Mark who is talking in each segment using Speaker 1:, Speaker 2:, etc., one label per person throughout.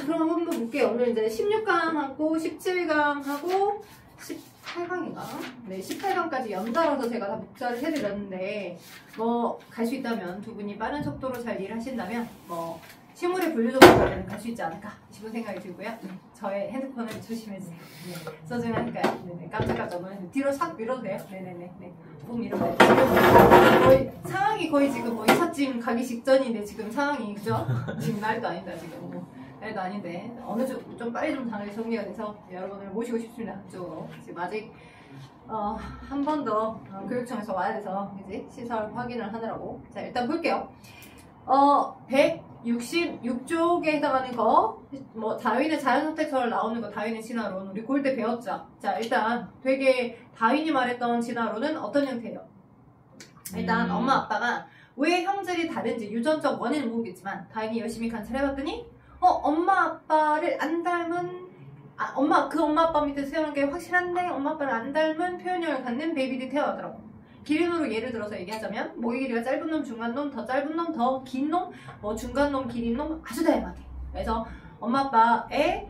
Speaker 1: 그럼 한번 볼게요. 오늘 이제 16강하고 17강하고 18강인가? 네, 18강까지 연달아서 제가 다 복사를 해드렸는데, 뭐, 갈 수 있다면, 두 분이 빠른 속도로 잘 일하신다면, 뭐, 실물의 분류 정도까지는 갈 수 있지 않을까 싶은 생각이 들고요. 저의 핸드폰을 조심해주세요. 네, 소중하니까요. 네네, 깜짝깜짝 놀라서 뒤로 싹 밀어도 돼요. 네네네. 네. 꼭 밀어도 돼요. 거의, 상황이 거의 지금 뭐 2차쯤 가기 직전인데, 지금 상황이, 그죠? 지금 날도 아니다, 지금. 날도 아닌데, 어느 정도 좀 빨리 좀 당연히 정리가 돼서 여러분을 모시고 싶습니다. 그쪽으로. 지금 아직, 한 번 더 교육청에서 와야 돼서, 이제 시설 확인을 하느라고. 자, 일단 볼게요. 166쪽에 해당하는 거, 뭐, 다윈의 자연선택설 나오는 거, 다윈의 진화론, 우리 고일 때 배웠죠? 자, 일단 되게 다윈이 말했던 진화론은 어떤 형태예요? 일단 엄마 아빠가 왜 형질이 다른지 유전적 원인은 모르겠지만, 다윈이 열심히 관찰해봤더니, 엄마 아빠를 안 닮은, 그 엄마 아빠 밑에 태어난 게 확실한데, 엄마 아빠를 안 닮은 표현력을 갖는 베이비들이 태어나더라고. 기린으로 예를 들어서 얘기하자면, 목의 길이가 짧은 놈, 중간 놈, 더 짧은 놈, 더 긴 놈, 뭐 중간 놈, 긴 놈, 아주 다양하게. 그래서 엄마 아빠의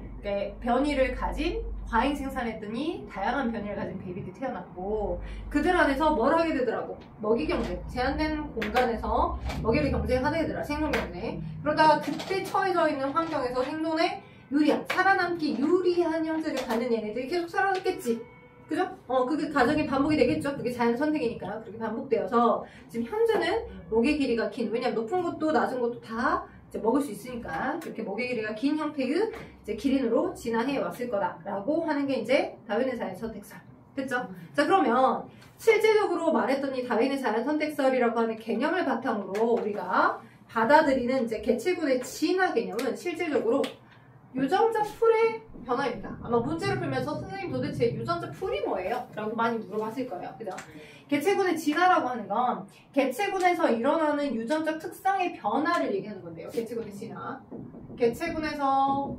Speaker 1: 변이를 가진 과잉 생산했더니 다양한 변이를 가진 베이비들이 태어났고, 그들 안에서 뭘 하게 되더라고. 먹이 경쟁. 제한된 공간에서 먹이를 경쟁하게 되더라. 생존 경쟁. 그러다가 그때 처해져 있는 환경에서 생존에 유리한, 살아남기 유리한 형태를 갖는 얘네들이 계속 살아남겠지. 그죠? 그게 가정이 반복이 되겠죠? 그게 자연 선택이니까. 그렇게 반복되어서 지금 현재는 목의 길이가 긴. 왜냐면 높은 것도 낮은 것도 다 이제 먹을 수 있으니까 그렇게 목의 길이가 긴 형태의 이제 기린으로 진화해 왔을 거다라고 하는 게 이제 다윈의 자연 선택설. 됐죠? 자, 그러면 실질적으로 말했던 이 다윈의 자연 선택설이라고 하는 개념을 바탕으로 우리가 받아들이는 이제 개체군의 진화 개념은 실질적으로 유전자 풀의 변화입니다. 아마 문제를 풀면서 선생님 도대체 유전자 풀이 뭐예요? 라고 많이 물어봤을 거예요. 그죠? 개체군의 진화라고 하는 건 개체군에서 일어나는 유전적 특성의 변화를 얘기하는 건데요. 개체군의 진화. 개체군 내에서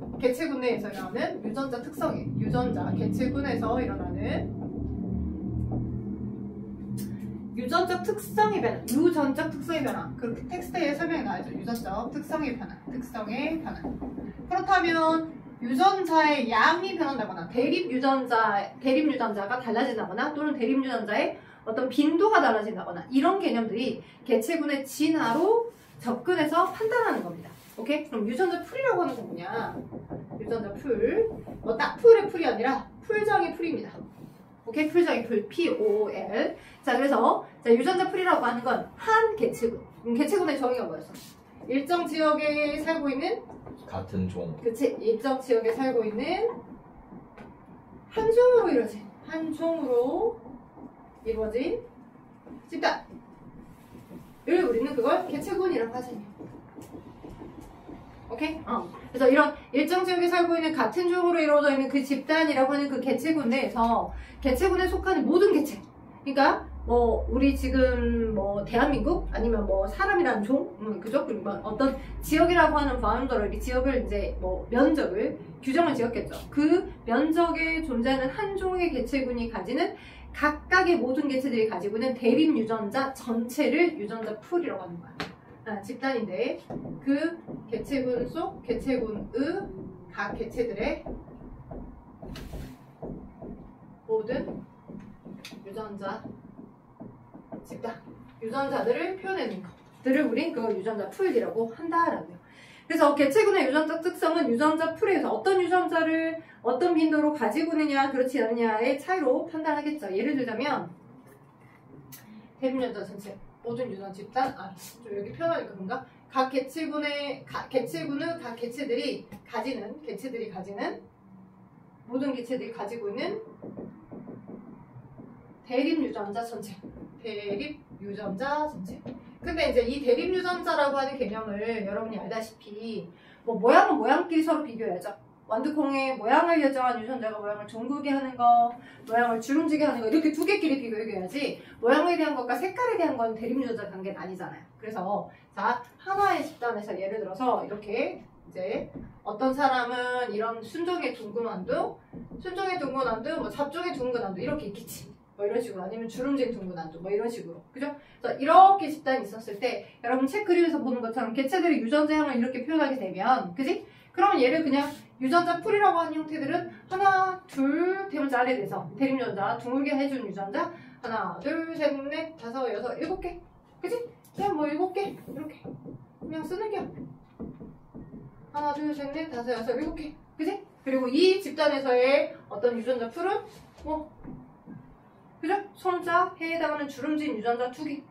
Speaker 1: 일어나는 유전자 특성이에요. 개체군에서 일어나는 유전적 특성의 변화. 그렇게 텍스트에 설명이 나와있죠. 유전적 특성의 변화. 그렇다면 유전자의 양이 변한다거나 대립 유전자가 달라진다거나 또는 대립 유전자의 어떤 빈도가 달라진다거나 이런 개념들이 개체군의 진화로 접근해서 판단하는 겁니다. 오케이? 그럼 유전자 풀이라고 하는 건 뭐냐? 유전자 풀. 딱 풀의 풀이 아니라 풀정의 풀입니다. 오케이? 풀정의 풀. POL. 자, 그래서 유전자 풀이라고 하는 건 한 개체군. 개체군의 정의가 뭐였어? 일정 지역에 살고 있는
Speaker 2: 같은 종.
Speaker 1: 그치. 일정 지역에 살고 있는 한 종으로 이루어진 집단을 우리는 그걸 개체군이라고 하지. 오케이? 그래서 이런 일정 지역에 살고 있는 같은 종으로 이루어져 있는 그 집단이라고 하는 그 개체군 내에서 개체군에 속하는 모든 개체. 그러니까 뭐 우리 지금 뭐 대한민국 아니면 뭐 사람이라는 종, 그죠? 그리고 어떤 지역이라고 하는 바운더리, 이 지역을 이제 뭐 면적을 규정을 지었겠죠. 그 면적에 존재하는 한 종의 개체군이 가지는 각각의 모든 개체들이 가지고 있는 대립 유전자 전체를 유전자 풀이라고 하는 거야. 집단인데 그 개체군 속 개체군의 각 개체들의 모든 유전자 집단, 유전자들을 표현해낸 것들을 우린 그걸 유전자 풀이라고 한다라는 거예요. 그래서 개체군의 유전적 특성은 유전자 풀에서 어떤 유전자를 어떤 빈도로 가지고 있느냐 그렇지 않느냐의 차이로 판단하겠죠. 예를 들자면 대립 유전자 전체, 모든 유전 집단, 좀 이렇게 표현하니까 그런가? 각 개체군의 각 개체들이 가지는 모든 개체들이 가지고 있는 대립 유전자 전체. 근데 이제 이 대립 유전자라고 하는 개념을 여러분이 알다시피 뭐 모양은 모양끼리 서로 비교해야죠. 완두콩의 모양을 결정한 유전자가 모양을 둥글게 하는 거, 모양을 주름지게 하는 거 이렇게 두 개끼리 비교해야지 모양에 대한 것과 색깔에 대한 건 대립 유전자 관계는 아니잖아요. 그래서 자 하나의 집단에서 예를 들어서 이렇게 이제 어떤 사람은 이런 순종의 둥근 안두, 뭐 잡종의 둥근 안두 이렇게 있겠지. 뭐 이런 식으로 아니면 주름진 둥근 안두 뭐 이런 식으로 그죠? 그래서 이렇게 집단이 있었을 때 여러분 책 그림에서 보는 것처럼 개체들의 유전자 형을 이렇게 표현하게 되면 그지? 그러면 얘를 그냥 유전자 풀이라고 하는 형태들은 하나, 둘, 대문자 아래 돼서 대립유전자 둥글게 해준 유전자 하나, 둘, 셋, 넷, 다섯, 여섯, 일곱 개. 그치? 그냥 뭐 일곱 개 이렇게 그냥 쓰는 게 하나, 둘, 셋, 넷, 다섯, 여섯, 일곱 개. 그치? 그리고 이 집단에서의 어떤 유전자 풀은 뭐 그죠? 손자 해에 해당하는 주름진 유전자 2개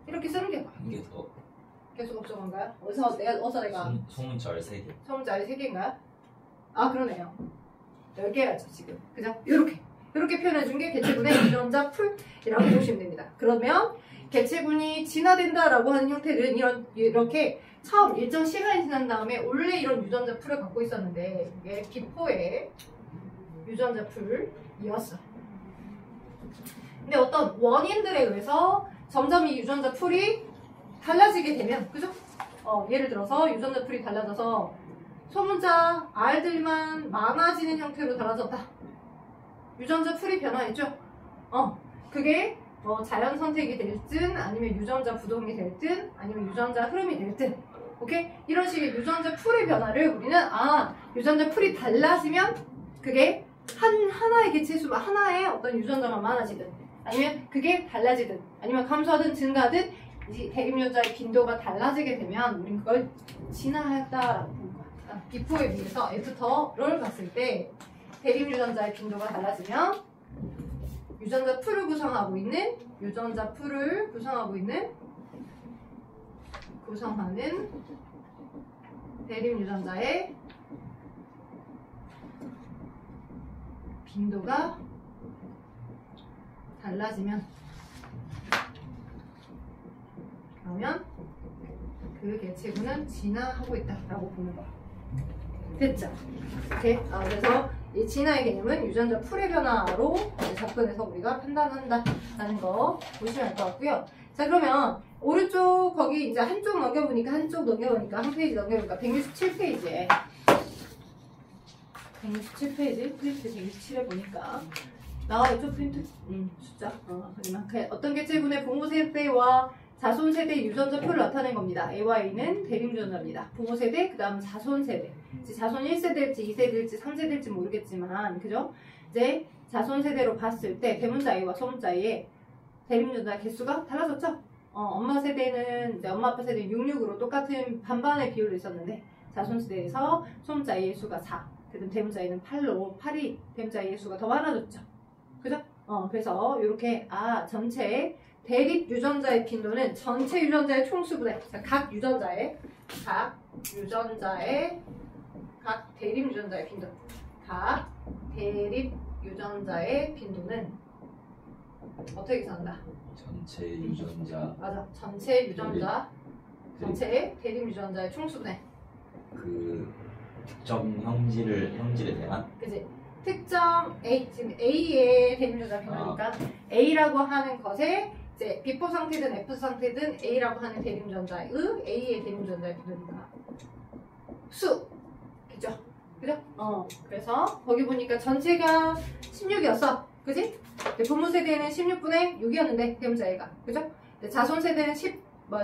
Speaker 1: 이렇게 쓰는 게
Speaker 2: 한 개 더.
Speaker 1: 계속 없어간가요? 어디서 내가
Speaker 2: 소문자를 3개.
Speaker 1: 소문자리 3개인가요? 아 그러네요. 10개야죠 지금. 그죠? 이렇게 표현해준 게 개체군의 유전자 풀이라고 보시면 됩니다. 그러면 개체군이 진화된다라고 하는 형태들은 이렇게 처음 일정 시간이 지난 다음에 원래 이런 유전자 풀을 갖고 있었는데 이게 비포의 유전자 풀이었어. 근데 어떤 원인들에 의해서 점점 이 유전자 풀이 달라지게 되면, 그죠? 예를 들어서 유전자 풀이 달라져서 소문자 R들만 많아지는 형태로 달라졌다. 유전자 풀이 변화했죠? 그게 자연 선택이 될든 아니면 유전자 부동이 될든 아니면 유전자 흐름이 될든 오케이? 이런 식의 유전자 풀의 변화를 우리는 유전자 풀이 달라지면 그게 하나의 개체수 하나의 어떤 유전자만 많아지든 아니면 그게 달라지든 아니면 감소하든 증가하든 이 대립유전자의 빈도가 달라지게 되면 우린 그걸 진화했다라고 보는 거야. 비포에 비해서 애프터를 봤을 때 대립유전자의 빈도가 달라지면 유전자 풀을 구성하고 있는 대립유전자의 빈도가 달라지면 그러면 그 개체군은 진화하고 있다라고 보는 거야. 됐죠? 오케이? 그래서 이 진화의 개념은 유전자 풀의 변화로 접근해서 우리가 판단한다라는 거 보시면 알 것 같고요. 자 그러면 오른쪽 거기 이제 한쪽 넘겨보니까 한 페이지 넘겨보니까 167페이지에 167페이지 프린트 167에 보니까 나와있죠 프린트? 숫자 그러면 어떤 개체군의 부모 세대와 자손 세대 유전자 표를 나타낸 겁니다. A와 A는 대립유전자입니다. 부모 세대, 그 다음 자손 세대. 자손 1세대일지 2세대일지 3세대일지 모르겠지만, 그죠? 이제 자손 세대로 봤을 때 대문자 A와 소문자 A의 대립유전자 개수가 달라졌죠? 엄마 세대는, 이제 엄마 아빠 세대는 66으로 똑같은 반반의 비율로 있었는데, 자손 세대에서 소문자 A의 수가 4, 그다음 대문자 A는 8로, 8이 대문자 A의 수가 더 많아졌죠? 그죠? 그래서 이렇게, 전체 대립 유전자의 빈도는 전체 유전자의 총수분의 각 대립 유전자의 빈도 빈도는 어떻게 계산한다?
Speaker 2: 전체 유전자.
Speaker 1: 맞아. 전체 유전자 전체 대립 유전자의 총수분의
Speaker 2: 그 특정 형질에 대한.
Speaker 1: 그지? 특정 지금 A의 대립 유전자 빈도니까 A라고 하는 것에 이제 비포 상태든 F 상태든 A라고 하는 대립유전자의 A의 대립유전자의 빈도니까 수 그죠? 그래서 거기 보니까 전체가 16이었어. 그지? 부모 세대는 16분의 6이었는데 대문자 A가 그죠? 자손 세대는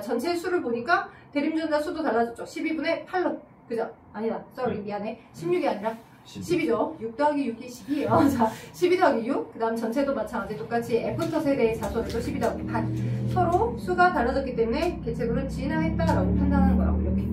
Speaker 1: 전체 수를 보니까 대립유전자 수도 달라졌죠. 12분의 8로 그죠? 아니다. 미안해. 16이 아니라 10이죠. 6 더하기 6이 10이에요. 자, 12 더하기 6. 그 다음 전체도 마찬가지 똑같이 애프터 세대의 자손에도 12 더하기 8. 서로 수가 달라졌기 때문에 개체군은 진화했다라고 판단하는 거라고. 이렇게.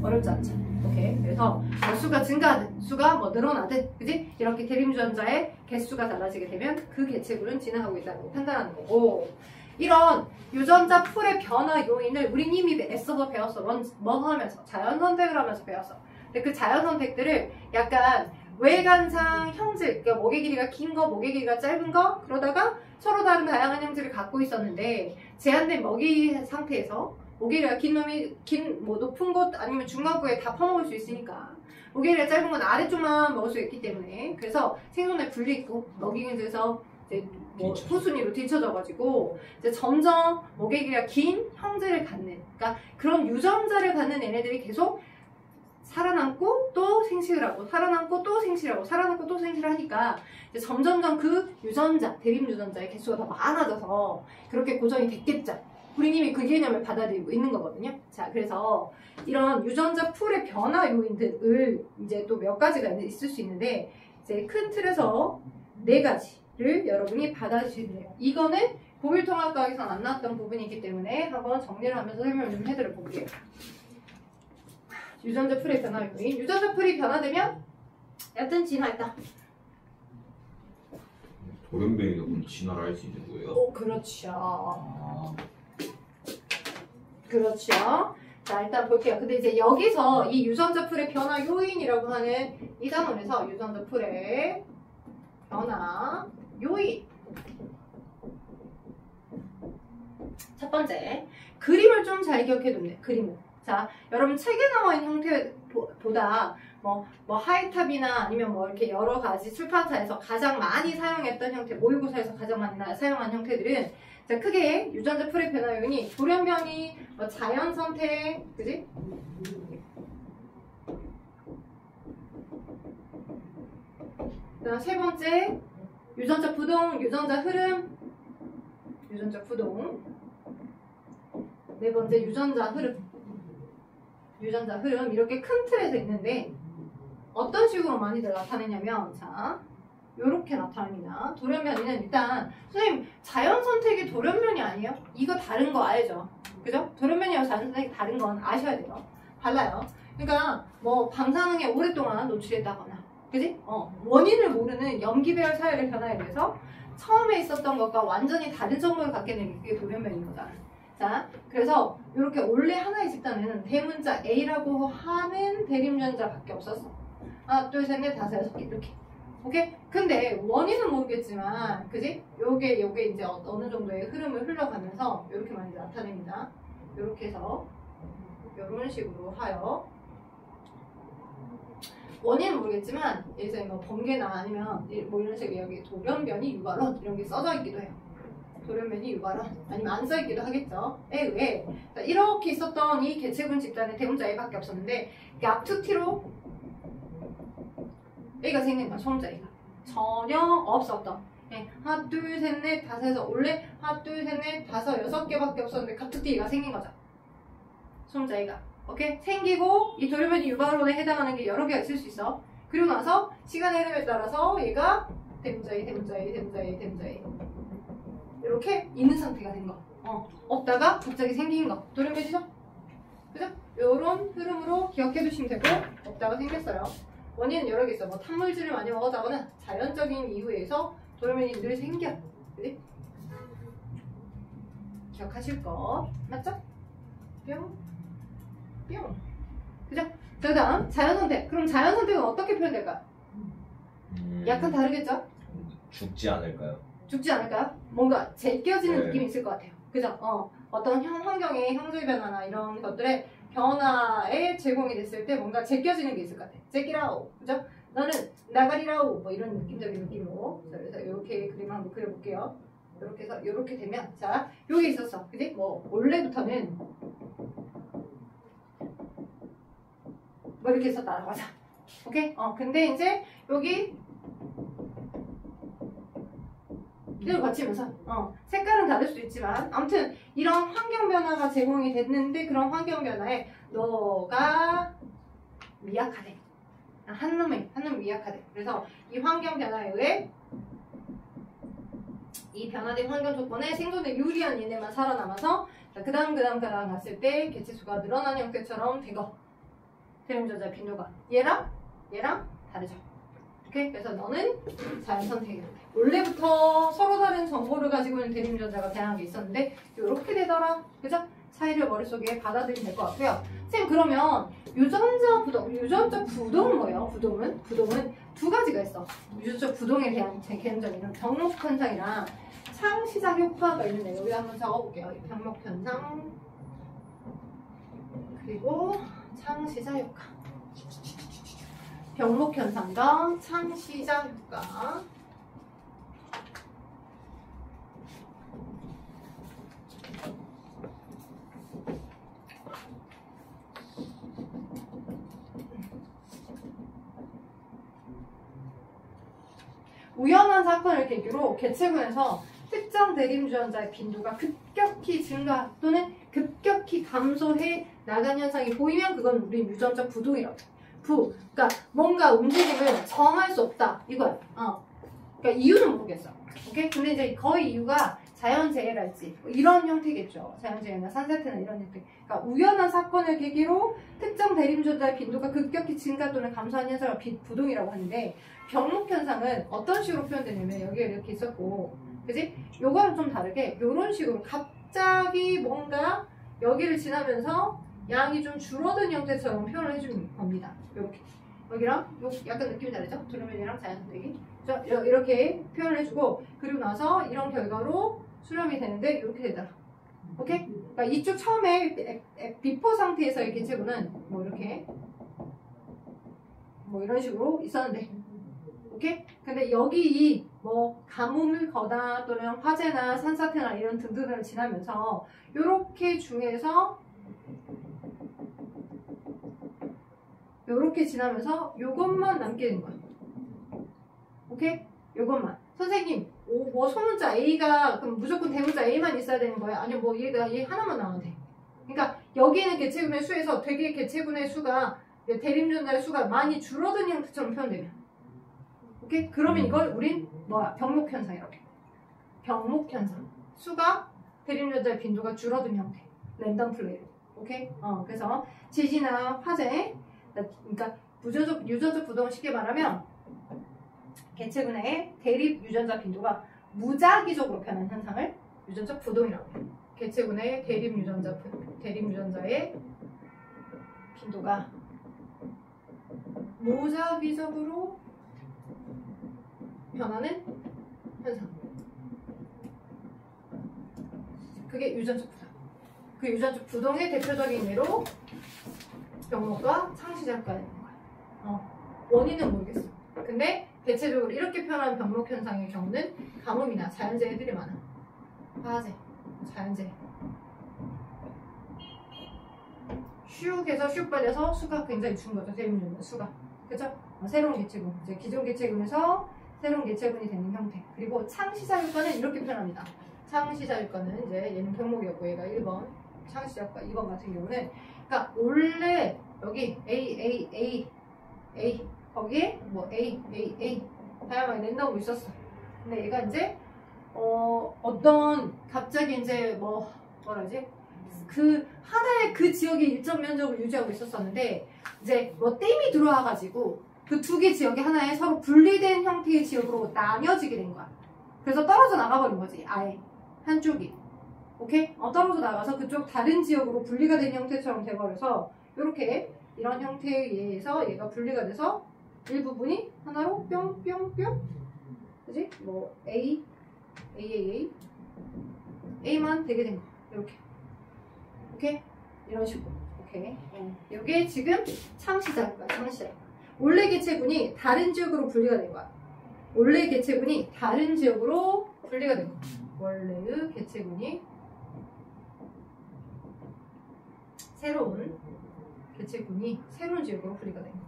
Speaker 1: 어렵지 않죠. 오케이. 그래서 수가 증가하든, 수가 늘어나든, 그지? 이렇게 대립유전자의 개수가 달라지게 되면 그 개체군은 진화하고 있다고 판단하는 거고. 이런 유전자 풀의 변화 요인을 우린 이미 애써서 배웠어. 뭐 하면서? 자연 선택을 하면서 배웠어. 근데 그 자연 선택들을 약간 외관상 형질, 그러니까 목의 길이가 긴 거, 목의 길이가 짧은 거, 그러다가 서로 다른 다양한 형질을 갖고 있었는데 제한된 먹이 상태에서 목의 길이가 긴 놈이 높은 곳 아니면 중간부에 다 퍼먹을 수 있으니까 목의 길이가 짧은 건 아래쪽만 먹을 수 있기 때문에 그래서 생존에 불리 있고 먹이 근처에서 이제 후순위로 뒤쳐져가지고 이제 점점 목의 길이가 긴 형질을 갖는, 그러니까 그런 유전자를 갖는 얘네들이 계속 살아남고 또 생식을 하고 살아남고 또 생식을 하니까 이제 점점점 그 유전자, 대립 유전자의 개수가 더 많아져서 그렇게 고정이 됐겠죠. 우린 이미 그 개념을 받아들이고 있는 거거든요. 자, 그래서 이런 유전자 풀의 변화 요인들을 이제 또 몇 가지가 있을 수 있는데 이제 큰 틀에서 4가지를 여러분이 받아주시면 돼요. 이거는 고빌통합과학에서 안 나왔던 부분이기 때문에 한번 정리를 하면서 설명을 좀 해드려 볼게요. 유전자 풀의 변화 요인. 유전자 풀이 변화되면 얕은 진화했다.
Speaker 3: 돌연변이가 그럼 진화를 할 수 있는 거예요?
Speaker 1: 오, 그렇죠. 그렇죠. 자, 일단 볼게요. 근데 이제 여기서 이 유전자 풀의 변화 요인이라고 하는 이 단원에서 유전자 풀의 변화 요인. 첫 번째, 그림을 좀 잘 기억해둔네. 그림을. 자, 여러분 책에 나와 있는 형태보다 뭐 하이탑이나 아니면 뭐 이렇게 여러 가지 출판사에서 가장 많이 사용했던 형태, 모의고사에서 가장 많이 사용한 형태들은 자, 크게 유전자 풀의 변화 요인이 돌연변이, 뭐 자연 선택, 그지? 그다음 세 번째, 유전자 부동, 유전자 흐름, 유전자 부동. 네 번째, 유전자 흐름. 유전자 흐름 이렇게 큰 틀에서 있는데 어떤 식으로 많이들 나타내냐면 자, 요렇게 나타납니다. 돌연변이는 일단 선생님 자연 선택이 돌연변이 아니에요? 이거 다른 거 알죠? 그죠? 돌연변이와 자연 선택이 다른 건 아셔야 돼요. 달라요. 그러니까 뭐 방사능에 오랫동안 노출했다거나 그지? 원인을 모르는 염기배열 사혈의 변화에 대해서 처음에 있었던 것과 완전히 다른 정보를 갖게 되는 게 돌연변인 거잖아. 자, 그래서 이렇게 원래 하나의 집단에는 대문자 A라고 하는 대립유전자밖에 없었어. 하나, 둘, 셋, 넷, 다섯, 여섯 개 이렇게. 오케이? 근데 원인은 모르겠지만, 그지? 요게 이제 어느 정도의 흐름을 흘러가면서 이렇게 많이 나타냅니다. 이렇게 해서 이런 식으로 하여 원인은 모르겠지만, 예를 뭐 번개나 아니면 뭐 이런 식으로 여기 돌연변이 유발원 이런 게 써져 있기도 해요. 돌연변이 유발원 아니면 안 써있기도 하겠죠. 에 의해 이렇게 있었던 이 개체군 집단의 대문자 A밖에 없었는데 약투티로 A가 생긴 거야. 소문자 A가 전혀 없었던 하나 둘 셋 넷 다섯에서 원래 하나 둘 셋 넷 다섯 여섯 개밖에 없었는데 갑툭튀 A가 생긴 거죠. 소문자 A가 오케이? 생기고 이 돌연변이 유발원에 해당하는 게 여러 개가 있을 수 있어. 그리고 나서 시간의 흐름에 따라서 얘가 대문자 A 대문자 A 대문자 A 대문자 A 이렇게 있는 상태가 된 거. 없다가 갑자기 생긴 거. 돌연변이죠? 그죠? 요런 흐름으로 기억해 두시면 되고, 없다가 생겼어요. 원인은 여러 개 있어. 뭐 탄물질을 많이 먹었다거나 자연적인 이유에 의해서 돌연변이 늘 생겨. 그지? 기억하실 거. 맞죠? 뿅. 뿅. 그죠? 그 다음, 자연선택. 그럼 자연선택은 어떻게 표현될까요? 약간 다르겠죠?
Speaker 2: 죽지 않을까요?
Speaker 1: 죽지 않을까요? 뭔가 제껴지는
Speaker 2: 네.
Speaker 1: 느낌이 있을 것 같아요. 그죠? 어떤 환경의 형질 변화나 이런 것들의 변화에 제공이 됐을 때 뭔가 제껴지는 게 있을 것 같아요. 제끼라오. 그죠? 너는 나가리라오. 뭐 이런 느낌적인 느낌으로. 그래서 이렇게 그림 한번 그려볼게요. 이렇게 해서 이렇게 되면 자, 여기 있었어. 그지? 뭐 원래부터는 뭐 이렇게 있었다라고 하자. 오케이? 근데 이제 여기 이걸 거치면서 색깔은 다를 수 있지만 아무튼 이런 환경 변화가 제공이 됐는데 그런 환경 변화에 너가 미약하대. 한 놈이 미약하대. 그래서 이 환경 변화에 의해 이 변화된 환경 조건에 생존에 유리한 얘네만 살아남아서 그 다음 갔을 때 개체수가 늘어나는 형태처럼 되고 대립유전자 빈도가 얘랑 다르죠. 오케이? 그래서 너는 자연선택이야. 원래부터 서로 다른 정보를 가지고 있는 대립유전자가 다양한 게 있었는데 이렇게 되더라. 그죠? 차이를 머릿속에 받아들이면 될 것 같고요. 선생님 그러면 유전자 부동은 뭐예요? 부동은 두 가지가 있어. 유전자 부동에 대한 개념적인 병목 현상이랑 창시작 효과가 있는데 여기 한번 적어볼게요. 병목 현상 그리고 창시작 효과. 병목 현상과 창시작 효과. 우연한 사건을 계기로 개체군에서 특정 대립유전자의 빈도가 급격히 증가 또는 급격히 감소해 나간 현상이 보이면 그건 우리 유전자 부동이라고 해. 그러니까 뭔가 움직임을 정할 수 없다 이거야. 그러니까 이유는 모르겠어. 오케이? 근데 이제 거의 이유가 자연재해랄지 뭐 이런 형태겠죠. 자연재해나 산사태나 이런 형태. 그러니까 우연한 사건을 계기로 특정 대립유전자의 빈도가 급격히 증가 또는 감소한 현상을 부동이라고 하는데 병목현상은 어떤 식으로 표현되냐면 여기에 이렇게 있었고, 그지? 요거는 좀 다르게 요런 식으로 갑자기 뭔가 여기를 지나면서 양이 좀 줄어든 형태처럼 표현을 해주는 겁니다. 요렇게. 여기랑 요 약간 느낌이 다르죠? 두루면이랑 자연스럽게. 이렇게 표현을 해주고, 그리고 나서 이런 결과로 수렴이 되는데 이렇게 되더라. 오케이? 그러니까 이쪽 처음에 비포 상태에서의 개체구는 뭐 이렇게 뭐 이런 식으로 있었는데, 오케이? 근데 여기 뭐 가뭄을 거다 또는 화재나 산사태나 이런 등등을 지나면서 요렇게 중에서 요렇게 지나면서 요것만 남게 된 거야. 오케이? 요것만. 선생님, 뭐 소문자 A가 그럼 무조건 대문자 A만 있어야 되는 거야? 아니면 뭐 얘 하나만 나와도 돼. 그러니까 여기는 개체군의 수에서 되게 개체군의 수가 대립유전자의 수가 많이 줄어든 형태처럼 표현되면. 오케이? 그러면 이걸 우린 뭐야? 병목현상이라고 해. 병목현상. 수가 대립유전자의 빈도가 줄어든 형태. 랜덤 플레이로. 오케이? 그래서 지진이나 화재, 그러니까 유전적 부동을 쉽게 말하면 개체군의 대립 유전자 빈도가 무작위적으로 변한 현상을 유전적 부동이라고 해요. 개체군의 대립 유전자의 빈도가 무작위적으로 변하는 현상. 그게 유전적 부동. 그 유전적 부동의 대표적인 예로 병목과 창시작가가 있는 거야. 원인은 모르겠어. 근데 대체적으로 이렇게 표현한 병목 현상의 경우는 가뭄이나 자연재해들이 많아. 화재, 자연재해. 슉해서 슉 빨려서 수가 굉장히 준 거죠. 대립유전자 수가. 그죠? 새로운 개체군. 이제 기존 개체군에서 새로운 개체군이 되는 형태. 그리고 창시자율과는 이렇게 표현합니다. 창시자율과는 이제 얘는 병목이었고 얘가 1번. 창시자율과 2번 같은 경우는 그러니까 원래 여기 A 거기에 뭐 A 다양하게 랜덤으로 있었어. 근데 얘가 이제 어떤 갑자기 이제 뭐라지 그 하나의 그 지역의 일정 면적을 유지하고 있었었는데 이제 뭐 댐이 들어와가지고 그 두 개 지역이 하나의 서로 분리된 형태의 지역으로 나뉘어지게 된 거야. 그래서 떨어져 나가버린 거지. 아예 한쪽이. 오케이? 떨어져 나가서 그쪽 다른 지역으로 분리가 된 형태처럼 돼버려서 이렇게 이런 형태에 의해서 얘가 분리가 돼서 일부분이 하나로 뿅뿅뿅, 그지? 뭐 A만 되게 된 거. 이렇게. 오케이? 이런 식으로. 오케이. 이게 지금 창시자일 거야. 창시자. 원래 개체군이 다른 지역으로 분리가 된 거야. 원래 개체군이 다른 지역으로 분리가 된 거야. 원래의 개체군이 새로운 개체군이 새로운 지역으로 분리가 된 거야.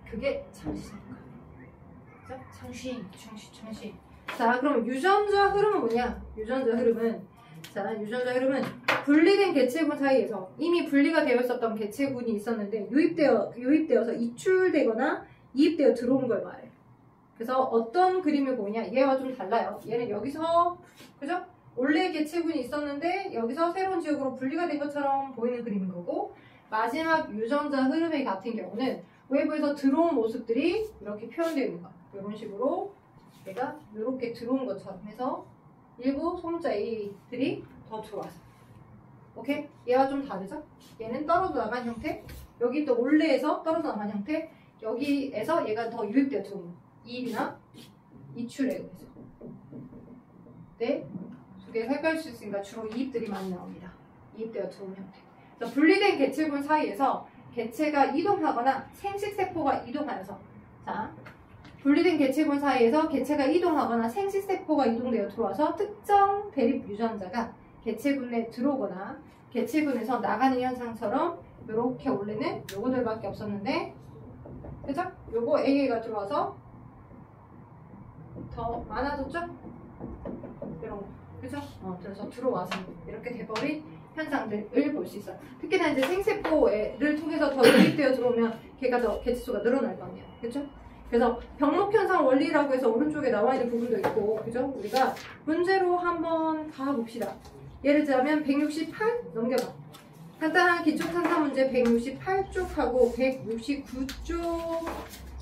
Speaker 1: 그게 창시자일 거야. 그죠? 창시. 자, 그럼 유전자 흐름은 뭐냐? 유전자 흐름은 분리된 개체군 사이에서 이미 분리가 되어 있었던 개체군이 있었는데 유입되어서 이출되거나 이입되어 들어온 걸 말해. 그래서 어떤 그림을 보이냐? 얘와 좀 달라요. 얘는 여기서, 그죠? 원래 개체군이 있었는데 여기서 새로운 지역으로 분리가 된 것처럼 보이는 그림인 거고, 마지막 유전자 흐름의 같은 경우는 외부에서 들어온 모습들이 이렇게 표현되어 있는 거야. 이런 식으로 얘가 이렇게 들어온 것처럼 해서 일부 소문자 A들이 더 들어와서. 오케이? 얘와 좀 다르죠? 얘는 떨어져 나간 형태, 여기 또 원래에서 떨어져 나간 형태, 여기에서 얘가 더 유입되어 들어오는 거야. 이입이나 이출에 의해서. 네? 두 개 헷갈릴 수 있으니까 주로 이입들이 많이 나옵니다. 이입되어 들어오는 형태. 그래서 분리된 개체군 사이에서 개체가 이동하거나 생식세포가 이동하여서, 자, 분리된 개체군 사이에서 개체가 이동하거나 생식세포가 이동되어 들어와서 특정 대립 유전자가 개체군에 들어오거나 개체군에서 나가는 현상처럼 이렇게 원래는 요거들밖에 없었는데 그죠? 요거 A가 들어와서 더 많아졌죠? 이런 거. 그죠? 그래서 들어와서 이렇게 돼버린 현상들을 볼 수 있어요. 특히나 이제 생세포를 통해서 더 유입되어 들어오면 걔가 더 개체수가 늘어날 거 아니에요. 그죠? 그래서 병목현상 원리라고 해서 오른쪽에 나와 있는 부분도 있고, 그죠? 우리가 문제로 한번 가봅시다. 예를 들자면 168 넘겨봐. 간단한 기초탄사 문제 168쪽하고 169쪽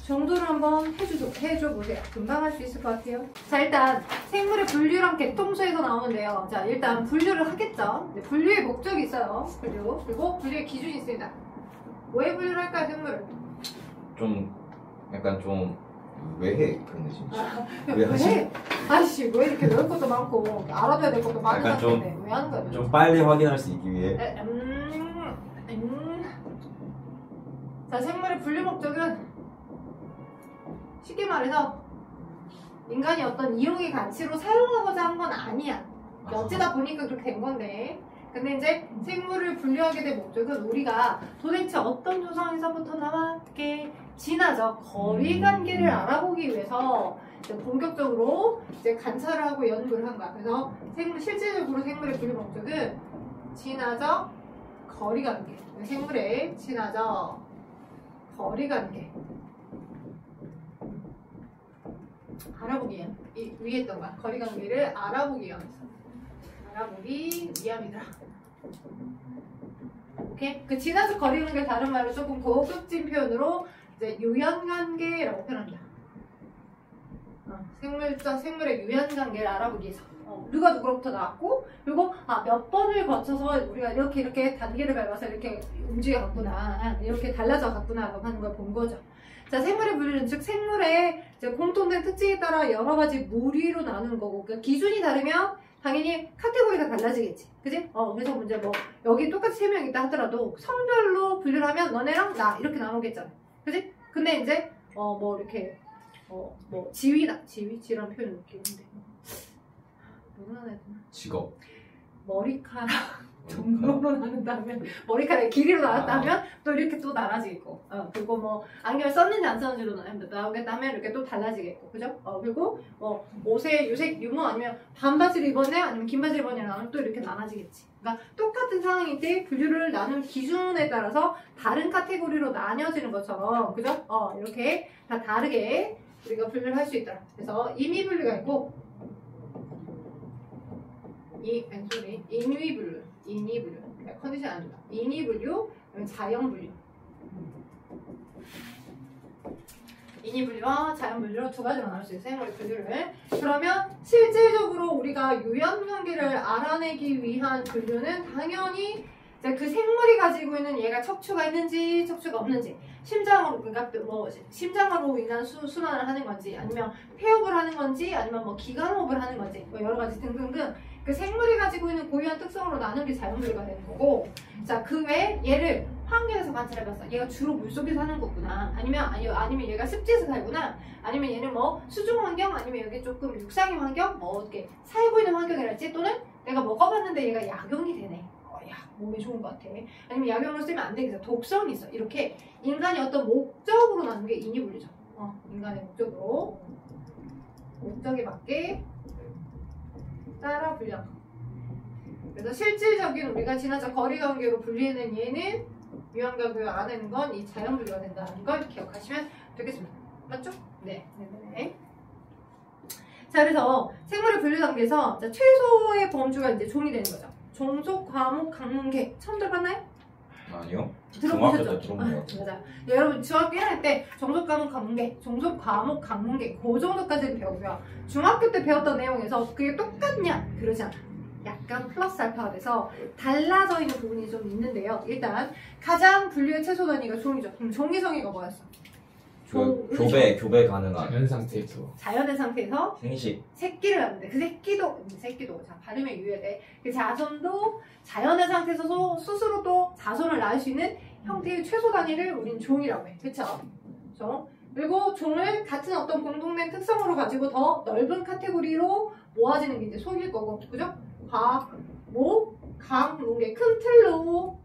Speaker 1: 정도를 한번 해줘 보세요. 금방 할 수 있을 것 같아요. 자, 일단 생물의 분류랑 개통수에서 나오는데요. 자, 일단 분류를 하겠죠. 네, 분류의 목적이 있어요. 그리고 분류의 기준이 있습니다. 왜 분류를 할까요, 생물을?
Speaker 2: 좀 약간 좀 왜 해? 근데 진짜
Speaker 1: 왜 해? 아씨, 왜 이렇게 외울 것도 많고 알아둬야 될 것도 많은 것
Speaker 2: 약간 좀-
Speaker 1: 같은데 왜 하는 거야?
Speaker 2: 좀 빨리 확인할 수 있기 위해.
Speaker 1: 자, 생물의 분류 목적은 쉽게 말해서 인간이 어떤 이용의 가치로 사용하고자 한 건 아니야. 어쩌다 보니까 그렇게 된 건데. 근데 이제 생물을 분류하게 된 목적은 우리가 도대체 어떤 조상에서부터 나왔게 진화적 거리관계를 알아보기 위해서 이제 본격적으로 이제 관찰을 하고 연구를 한 거야. 그래서 실질적으로 생물의 분류 목적은 진화적 거리관계. 생물의 진화적 거리관계. 알아보기 위해 했던 거야. 거리관계를 알아보기 위함이었어. 알아보기 위함이더라. 오케이? 그 진화적 거리관계 다른 말로 조금 고급진 표현으로 이제 유연관계라고 표현합니다. 생물의 유연관계를 알아보기 위해서. 누가 누구로부터 나왔고, 그리고 몇 번을 거쳐서 우리가 이렇게 단계를 밟아서 이렇게 움직여 갔구나, 이렇게 달라져 갔구나 하는 걸 본 거죠. 자, 생물의 분류는 즉 생물의 이제 공통된 특징에 따라 여러 가지 무리로 나누는 거고, 그러니까 기준이 다르면 당연히 카테고리가 달라지겠지, 그지? 그래서 문제 뭐 여기 똑같이 3명 있다 하더라도 성별로 분류를 하면 너네랑 나 이렇게 나누겠잖아, 그지? 근데 이제 뭐 이렇게 뭐 지위라는 표현을 이렇게 있는데 뭐라 해야 되나?
Speaker 2: 직업.
Speaker 1: 머리카락 정도로 나눈다면, 머리카락의 길이로 나눴다면 또 이렇게 또 달라지겠고, 그리고 뭐 안경을 썼는지 안 썼는지로 나오겠다면 이렇게 또 달라지겠고, 그죠? 그리고 뭐 옷의 유색, 유무 아니면 반바지를 입었네 아니면 긴 바지를 입었네 나누면 또 이렇게 나눠지겠지. 그러니까 똑같은 상황일 때 분류를 나눈 기준에 따라서 다른 카테고리로 나뉘어지는 것처럼, 그죠? 이렇게 다 다르게 우리가 분류를 할 수 있다. 그래서 임의 분류가 있고, 인위 분류. 컨디션 안 좋다. 인위 분류, 자연 분류. 인위 분류와 자연 분류로 두 가지로 나눌 수 있어요. 생물의 분류를. 그러면 실질적으로 우리가 유연관계를 알아내기 위한 분류는 당연히 그 생물이 가지고 있는 얘가 척추가 있는지 척추가 없는지, 심장으로, 그러니까 뭐 심장으로 인한 순환을 하는 건지, 아니면 폐호흡을 하는 건지, 아니면 뭐 기관호흡을 하는 건지, 뭐 여러 가지 등등등 그 생물이 가지고 있는 고유한 특성으로 나누는 게 자연분류가 되는 거고, 자, 그 외에 얘를 환경에서 관찰해봤어. 얘가 주로 물속에 사는 거구나, 아니면 얘가 습지에서 살구나, 아니면 얘는 뭐 수중 환경, 아니면 여기 조금 육상의 환경, 뭐 어떻게 살고 있는 환경이랄지, 또는 내가 먹어봤는데 얘가 약용이 되네. 몸에 좋은 것 같아. 아니면 약용으로 쓰면 안 되겠어. 독성이 있어. 이렇게 인간이 어떤 목적으로 나누는 게 인위 분류죠. 인간의 목적으로, 목적에 맞게 따라 분류한 거. 그래서 실질적인 우리가 진화적 거리관계로 분리해낸 얘는 유연관계를 알아내는 건 이 자연 분류가 된다는 걸 기억하시면 되겠습니다. 맞죠? 네. 자, 그래서 생물의 분류 단계에서 최소의 범주가 이제 종이 되는 거죠. 종속, 과목, 강문계 처음 들어봤나요?
Speaker 2: 아니요.
Speaker 1: 들어보셨죠?
Speaker 2: 중학교 때 들어본 것 같아요.
Speaker 1: 맞아. 여러분 중학교 1학년 때 종속, 과목, 강문계, 종속, 과목, 강문계 그 정도까지는 배우고요. 중학교 때 배웠던 내용에서 그게 똑같냐? 그러지 않아. 약간 플러스 알파가 돼서 달라져 있는 부분이 좀 있는데요. 일단 가장 분류의 최소 단위가 종이죠. 그럼 종이 정의가 뭐였어?
Speaker 2: 교배 가능한
Speaker 3: 자연 상태에서
Speaker 1: 자연의 상태에서
Speaker 2: 생식.
Speaker 1: 새끼를 낳는데, 그 새끼도 자, 발음에 유의돼. 그 자손도 자연의 상태에서 스스로 또 자손을 낳을 수 있는 형태의 최소 단위를 우린 종이라고 해. 그쵸? 종. 그리고 종을 같은 어떤 공통된 특성으로 가지고 더 넓은 카테고리로 모아지는 게 이제 속일 거고, 그죠? 과, 목, 강, 목의 큰 틀로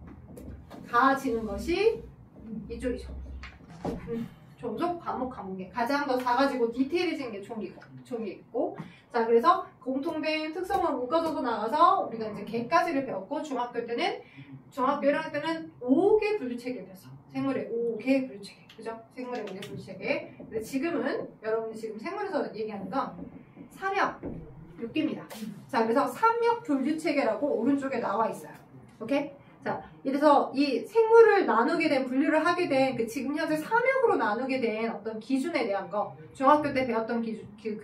Speaker 1: 가지는 것이 이쪽이죠. 종속, 과목계. 가장 더 작아지고 디테일해진 게 종이고. 자, 그래서 공통된 특성으로 묶어져서 나가서 우리가 이제 개까지를 배웠고, 중학교 1학년 때는 5개 분류체계를 배웠어. 생물의 5개 분류체계. 그죠? 생물의 5개 분류체계. 근데 지금은, 여러분이 지금 생물에서 얘기하는 건 3역 6개입니다. 자, 그래서 3역 분류체계라고 오른쪽에 나와 있어요. 오케이? 자, 이래서 이 생물을 나누게 된, 분류를 하게 된, 지금 현재 3역으로 나누게 된 어떤 기준에 대한 거, 중학교 때 배웠던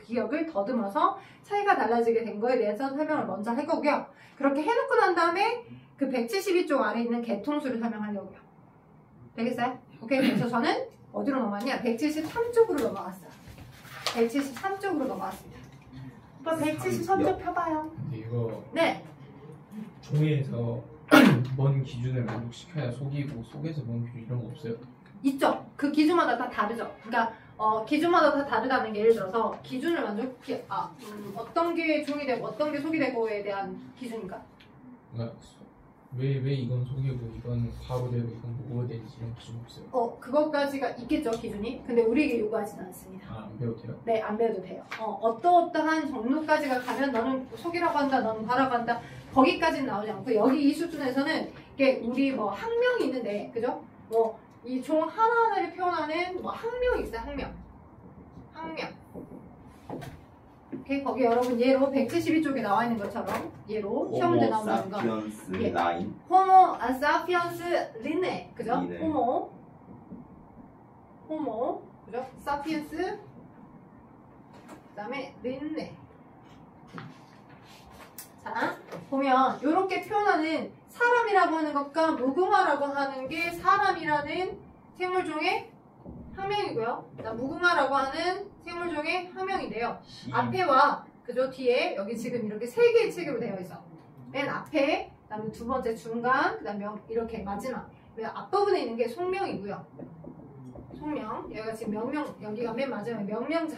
Speaker 1: 기억을 더듬어서 차이가 달라지게 된 거에 대해서 설명을 먼저 할 거고요. 그렇게 해놓고 난 다음에 그 172쪽 아래 있는 개통수를 설명하려고요. 되겠어요? 오케이, 그래서 저는 어디로 넘어갔냐? 173쪽으로 넘어갔어요. 173쪽으로 넘어갔습니다. 오빠 173쪽 펴봐요.
Speaker 4: 근데 이거
Speaker 1: 네.
Speaker 4: 종이에서 뭔 기준을 만족시켜야 속이고 속에서 뭔 기준 이런 거 없어요?
Speaker 1: 있죠. 그 기준마다 다 다르죠. 그러니까 기준마다 다 다르다는 게 예를 들어서 기준을 어떤 게 종이 되고 어떤 게 속이 되고에 대한 기준인가?
Speaker 4: 그러니까 왜 이건 속이고 이건 가로 되고 이건 뭐가 되는지 이런 기준 없어요?
Speaker 1: 그것까지가 있겠죠, 기준이. 근데 우리에게 요구하지는 않습니다.
Speaker 4: 아, 안 배워도 돼요?
Speaker 1: 네, 안 배워도 돼요. 어떠한 정도까지가 가면 너는 속이라고 한다, 너는 가라고 한다. 거기까지는 나오지 않고 여기 이 수준에서는 이게 우리 뭐 학명이 있는데, 그죠? 뭐 이 종 하나하나를 표현하는 뭐 학명이 있어요, 학명. 오케이, 거기 여러분 예로 172쪽에 나와 있는 것처럼 예로 시험 문제 나오는 거.
Speaker 2: 사피언스
Speaker 1: 예.
Speaker 2: 라인.
Speaker 1: 호모 사피언스 리네, 그죠?
Speaker 2: 리네.
Speaker 1: 호모, 그죠? 사피언스, 그다음에 리네. 자, 보면 이렇게 표현하는 사람이라고 하는 것과 무궁화라고 하는 게 사람이라는 생물종의 학명이고요. 무궁화라고 하는 생물종의 학명인데요. 앞에와 그죠, 뒤에 여기 지금 이렇게 세 개의 책으로 되어 있어. 맨 앞에, 그다음에 두 번째 중간, 그다음에 이렇게 마지막. 앞부분에 있는 게 속명이고요. 속명. 여기가 지금 명명, 여기가 맨 마지막에 명명자.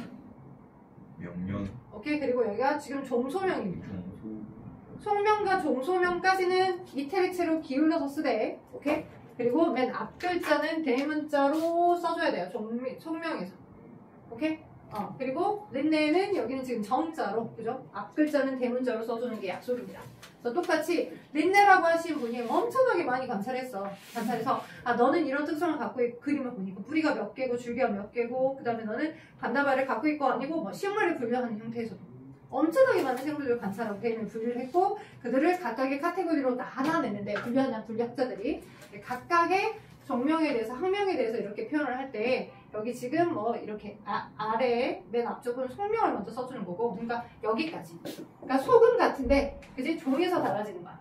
Speaker 2: 명령.
Speaker 1: 오케이, 그리고 여기가 지금 종소명입니다. 속명과 종소명까지는 이태리체로 기울여서 쓰되, 오케이? 그리고 맨 앞 글자는 대문자로 써줘야 돼요. 속명에서. 오케이? 그리고 린네는 여기는 지금 정자로, 그죠? 앞 글자는 대문자로 써주는 게 약속입니다. 그래서 똑같이 린네라고 하신 분이 엄청나게 많이 관찰해서 너는 이런 특성을 갖고 있고, 그림을 보니까 뿌리가 몇 개고 줄기가 몇 개고, 그 다음에 너는 반다발을 갖고 있고 아니고 뭐 식물을 분류하는 형태에서도 엄청나게 많은 생물들을 관찰하고 개인을 분류를 했고, 그들을 각각의 카테고리로 나눠냈는데, 분류하는 분류학자들이 각각의 종명에 대해서, 학명에 대해서 이렇게 표현을 할 때, 여기 지금 뭐 이렇게 아래에 맨 앞쪽은 속명을 먼저 써주는 거고, 그러니까 여기까지. 그러니까 소금 같은데, 그지? 종에서 달라지는 거야.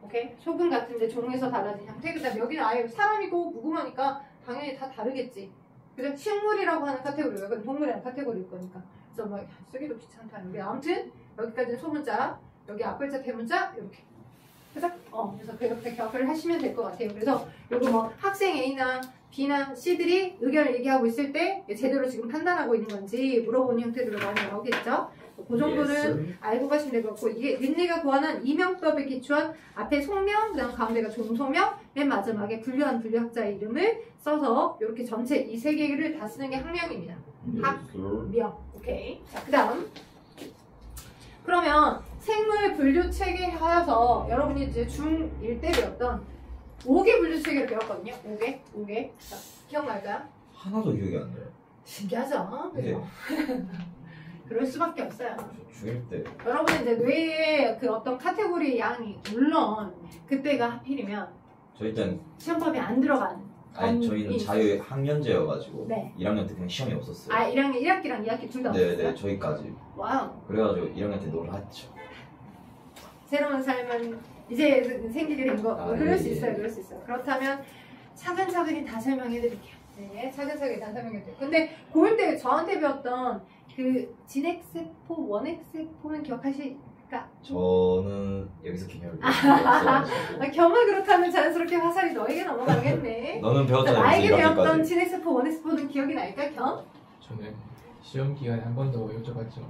Speaker 1: 오케이? 소금 같은데 종에서 달라진 형태. 그 다음에 여기는 아예 사람이고 무궁화니까 당연히 다 다르겠지. 그죠? 식물이라고 하는 카테고리가, 이건 동물이라는 카테고리일 거니까. 그래서 뭐 쓰기도 귀찮다는 게, 아무튼 여기까지는 소문자, 여기 앞글자 대문자 이렇게. 그죠? 그래서 그렇게 기억을 하시면 될 것 같아요. 그래서 여기 뭐 학생 A나 B나 C들이 의견을 얘기하고 있을 때 제대로 지금 판단하고 있는 건지 물어보는 형태들로 많이 나오겠죠. 그 정도는 알고 가시면 될 것 같고, 이게 린네가 구하는 이명법에 기초한 앞에 속명, 그다음 가운데가 종소명, 맨 마지막에 분류한 분류학자의 이름을 써서 이렇게 전체 이 세 개를 다 쓰는 게 학명입니다. 학명. 오케이. 자, 그다음. 그러면 생물 분류 체계 하여서 여러분이 이제 중1 때 배웠던 5개 분류 체계를 배웠거든요. 5개. 자, 기억날까요?
Speaker 2: 하나도 기억이 안 나요.
Speaker 1: 신기하죠?
Speaker 2: 네.
Speaker 1: 그죠? 그럴 수밖에 없어요.
Speaker 2: 중1 때.
Speaker 1: 여러분은 이제 뇌의 그 어떤 카테고리 양이, 물론 그때가 하필이면
Speaker 2: 저 일단
Speaker 1: 시험법에 안 들어간.
Speaker 2: 저희는 자유 학년제여가지고
Speaker 1: 네.
Speaker 2: 1학년 때 그냥 시험이 없었어요.
Speaker 1: 1학기랑 2학기 둘 다 없었어요?
Speaker 2: 네네, 저희까지.
Speaker 1: 와우.
Speaker 2: 그래가지고 1학년 때 놀았죠.
Speaker 1: 새로운 삶은 이제 생기게 된 거. 그럴 수
Speaker 2: 예.
Speaker 1: 있어요. 그렇다면 차근차근히 다 설명해드릴게요. 네, 차근차근히 다 설명해드릴게요. 근데 고1 때 저한테 배웠던 그 진핵세포, 원핵세포는 기억하실까?
Speaker 2: 저는 여기서 개념을 배웠어가지고.
Speaker 1: 겸을 그렇다면 자연스럽게 화살이 너에게 넘어가겠네.
Speaker 2: 너는 배웠잖아.
Speaker 1: 나에게 배웠던
Speaker 2: 이렇게까지.
Speaker 1: 진핵세포, 원핵세포는 기억이 날까, 겸?
Speaker 4: 저는 시험 기간에 한 번 더 여쭤봤지만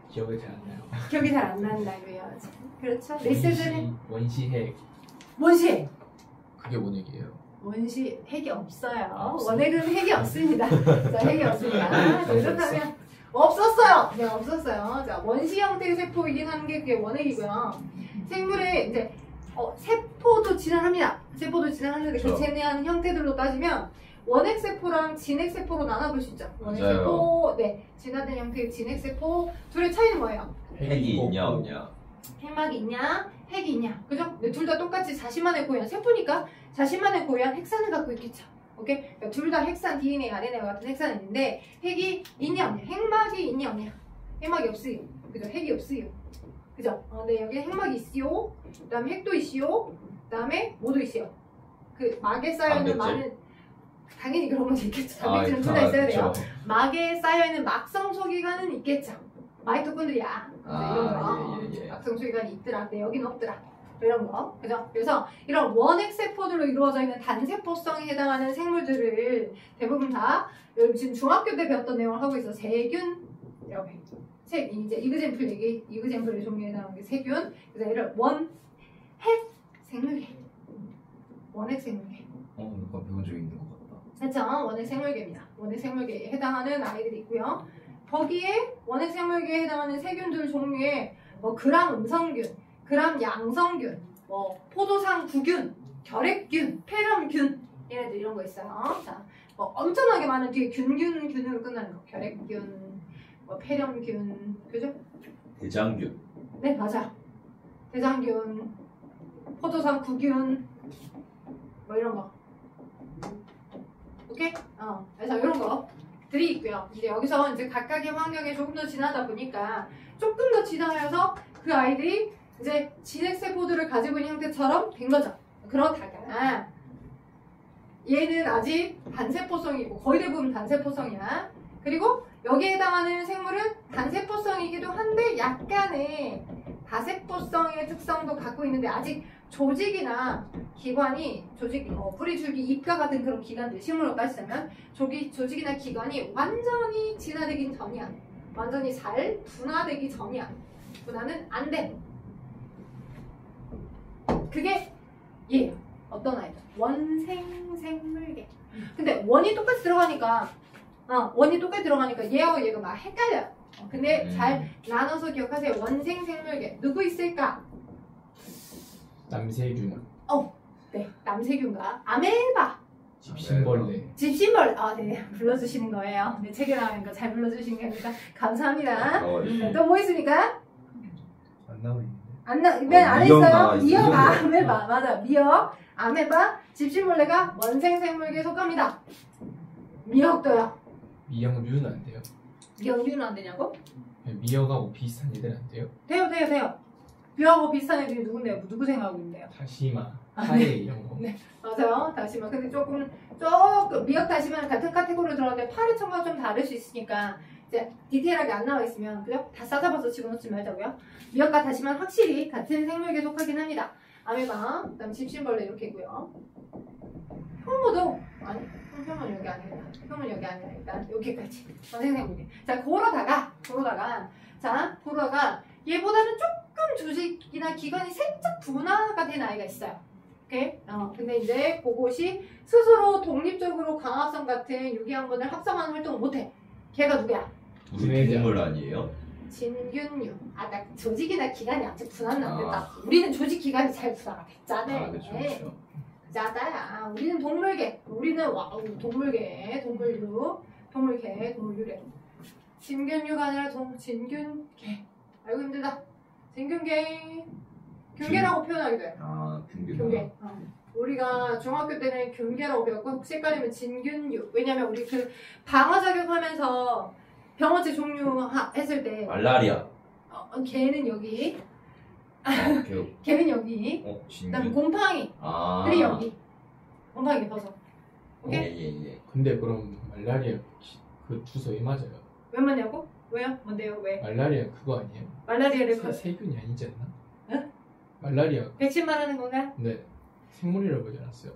Speaker 4: 기억이 잘 안 나요.
Speaker 1: 기억이 잘 안 난다고요. 그렇죠. 리세즈는
Speaker 4: 원시핵
Speaker 1: 뭔시?
Speaker 4: 그게 뭔 얘기예요?
Speaker 1: 원시 핵이 없어요.
Speaker 2: 없어요.
Speaker 1: 원핵은 핵이 없습니다. 자, 핵이 없습니다. 자, 그렇다면 없었어요. 네, 없었어요. 자, 원시 형태의 세포이긴 한 게 그게 원핵이고요. 생물의 이제 세포도 진화합니다. 세포도 진화하는데 그
Speaker 2: 그렇죠.
Speaker 1: 진화하는 형태들로 따지면 원핵 세포랑 진핵 세포로 나눠볼 수 있죠. 원핵
Speaker 2: 맞아요.
Speaker 1: 세포, 네, 진화된 형태의 진핵 세포 둘의 차이는 뭐예요?
Speaker 2: 핵이 있냐
Speaker 4: 없고.
Speaker 2: 없냐.
Speaker 1: 핵막이 있냐, 핵이 있냐, 그죠? 근데 둘 다 똑같이 자신만의 고유한 세포니까 자신만의 고유한 핵산을 갖고 있겠죠. 오케이? 그러니까 둘 다 핵산, DNA, RNA 같은 핵산은 있는데 핵이 있냐 없냐, 핵막이 있냐 없냐, 핵막이 없어요. 그죠? 핵이 없어요. 그죠? 네, 여기 핵막이 있어요. 그 다음에 핵도 있어요. 그 다음에 뭐도 있어요. 그 막에 쌓여있는
Speaker 2: 단백질?
Speaker 1: 많은, 당연히 그런 건 있겠죠. 단백질은 둘 다 있어야 돼요.
Speaker 2: 그쵸.
Speaker 1: 막에 쌓여있는 막성 소기관은 있겠죠. 마이토콘드리아 이런 거
Speaker 2: 예.
Speaker 1: 막성 소기관이 있더라. 근데 여기는 없더라. 이런 거, 그죠? 그래서 이런 원핵 세포들로 이루어져 있는 단세포성에 해당하는 생물들을 대부분 다 여러분 지금 중학교 때 배웠던 내용을 하고 있어. 세균이라고 해. 이제 이그젠플의 종류에 해당하는 게 세균. 그래서 얘를 원핵 생물계, 원핵 생물계.
Speaker 2: 약간 배운 적이 있는 것 같다.
Speaker 1: 그렇죠. 원핵 생물계입니다. 원핵 생물계에 해당하는 아이들이 있고요. 거기에 원핵 생물계에 해당하는 세균들 종류에 뭐 그람 음성균, 그람 양성균, 뭐 포도상 구균, 결핵균, 폐렴균 얘네들 이런 거 있어요. 자, 뭐 엄청나게 많은 뒤에 균으로 끝나는 거. 결핵균, 뭐 폐렴균, 그죠?
Speaker 2: 대장균.
Speaker 1: 네, 맞아. 대장균, 포도상 구균, 뭐 이런 거. 오케이? 그래서 이런 것들이 있고요. 이제 여기서 이제 각각의 환경에 조금 더 진하다 보니까 조금 더 진화하여서 그 아이들이 이제 진핵세포들을 가지고 있는 형태처럼 된 거죠. 그러다가 얘는 아직 단세포성이고 거의 대부분 단세포성이야. 그리고 여기에 해당하는 생물은 단세포성이기도 한데 약간의 다세포성의 특성도 갖고 있는데 아직 조직이나 기관이 뿌리줄기, 잎과 같은 그런 기관들, 식물로 따지자면 조직이나 기관이 완전히 진화되긴 전이야. 완전히 잘 분화되기 전이야. 분화는 안 돼. 그게 얘예요. 어떤 아이들? 원생생물계. 근데 원이 똑같이 들어가니까 얘하고 얘가 막 헷갈려요. 근데 잘 나눠서 기억하세요. 원생생물계. 누구 있을까?
Speaker 4: 남세균,
Speaker 1: 네, 남세균과 아메바,
Speaker 4: 집신벌레.
Speaker 1: 집신벌레. 네, 불러주시는 거예요. 네, 책에 나오는 거 잘 불러주시는 겁니다. 감사합니다. 네, 또 뭐 있습니까?
Speaker 4: 안 나오는데.
Speaker 1: 안
Speaker 2: 미역
Speaker 1: 했어요?
Speaker 2: 나와 있어요.
Speaker 1: 미역, 아메바. 맞아. 미역, 아메바, 집신벌레가 원생생물계에 속합니다. 미역도요.
Speaker 4: 미역류는 안 돼요?
Speaker 1: 미역류는 안 되냐고?
Speaker 4: 미역하고 비슷한 애들 안 돼요?
Speaker 1: 돼요. 미역하고 비슷한 애들이 누군데요? 누구 생각하고 있는데요?
Speaker 4: 다시마, 카레 이런 거.
Speaker 1: 네. 맞아요. 다시마. 근데 조금 미역 다시마는 같은 카테고리로 들어가는데 파리 첨가가 좀 다를 수 있으니까 이제 디테일하게 안 나와 있으면 그죠? 다 싸잡아서 집어넣지 말자고요. 미역과 다시마는 확실히 같은 생물계에 속하긴 합니다. 아메바, 그다음 집신벌레 이렇게 있고요. 형모도 아니, 형은 여기 아니라 일단 여기까지 원생생물계. 자, 그러다가 얘보다는 조금 조직이나 기관이 살짝 분화가 된 아이가 있어요. 오케이? 근데 이제 그것이 스스로 독립적으로 광합성 같은 유기양분을 합성하는 활동을 못해. 걔가 누구야?
Speaker 2: 우리 동물 아니에요?
Speaker 1: 진균류. 나 조직이나 기관이 아직 분화는 안 됐다. 우리는 조직 기관이 잘 분화가 됐잖아.
Speaker 2: 그렇죠.
Speaker 1: 자다야. 우리는 동물계. 동물계, 동물류래. 진균류가 아니라 진균계. 아이고 힘들다. 진균계. 균계라고 표현하기도 해.
Speaker 2: 균계.
Speaker 1: 균계. 우리가 중학교 때는 균계라고 배웠고 혹시 헷갈리면 진균류. 왜냐면 우리 그 방어 자격하면서 병원체 종류 했을 때
Speaker 2: 말라리아.
Speaker 1: 걔는 여기.
Speaker 2: 오케이.
Speaker 1: 걔는 여기. 그다음
Speaker 2: 진균.
Speaker 1: 곰팡이들이 여기. 곰팡이 벗어. 오케이?
Speaker 2: 예.
Speaker 4: 근데 그럼 말라리아 그 주사 왜 맞아요?
Speaker 1: 왜 맞냐고? 왜요? 뭔데요? 왜?
Speaker 4: 말라리아 그거 아니에요?
Speaker 1: 말라리아를
Speaker 4: 세균이 아니지 않나?
Speaker 1: 응?
Speaker 4: 말라리아.
Speaker 1: 백신 말하는 건가?
Speaker 4: 네. 생물이라고 보지 않았어요?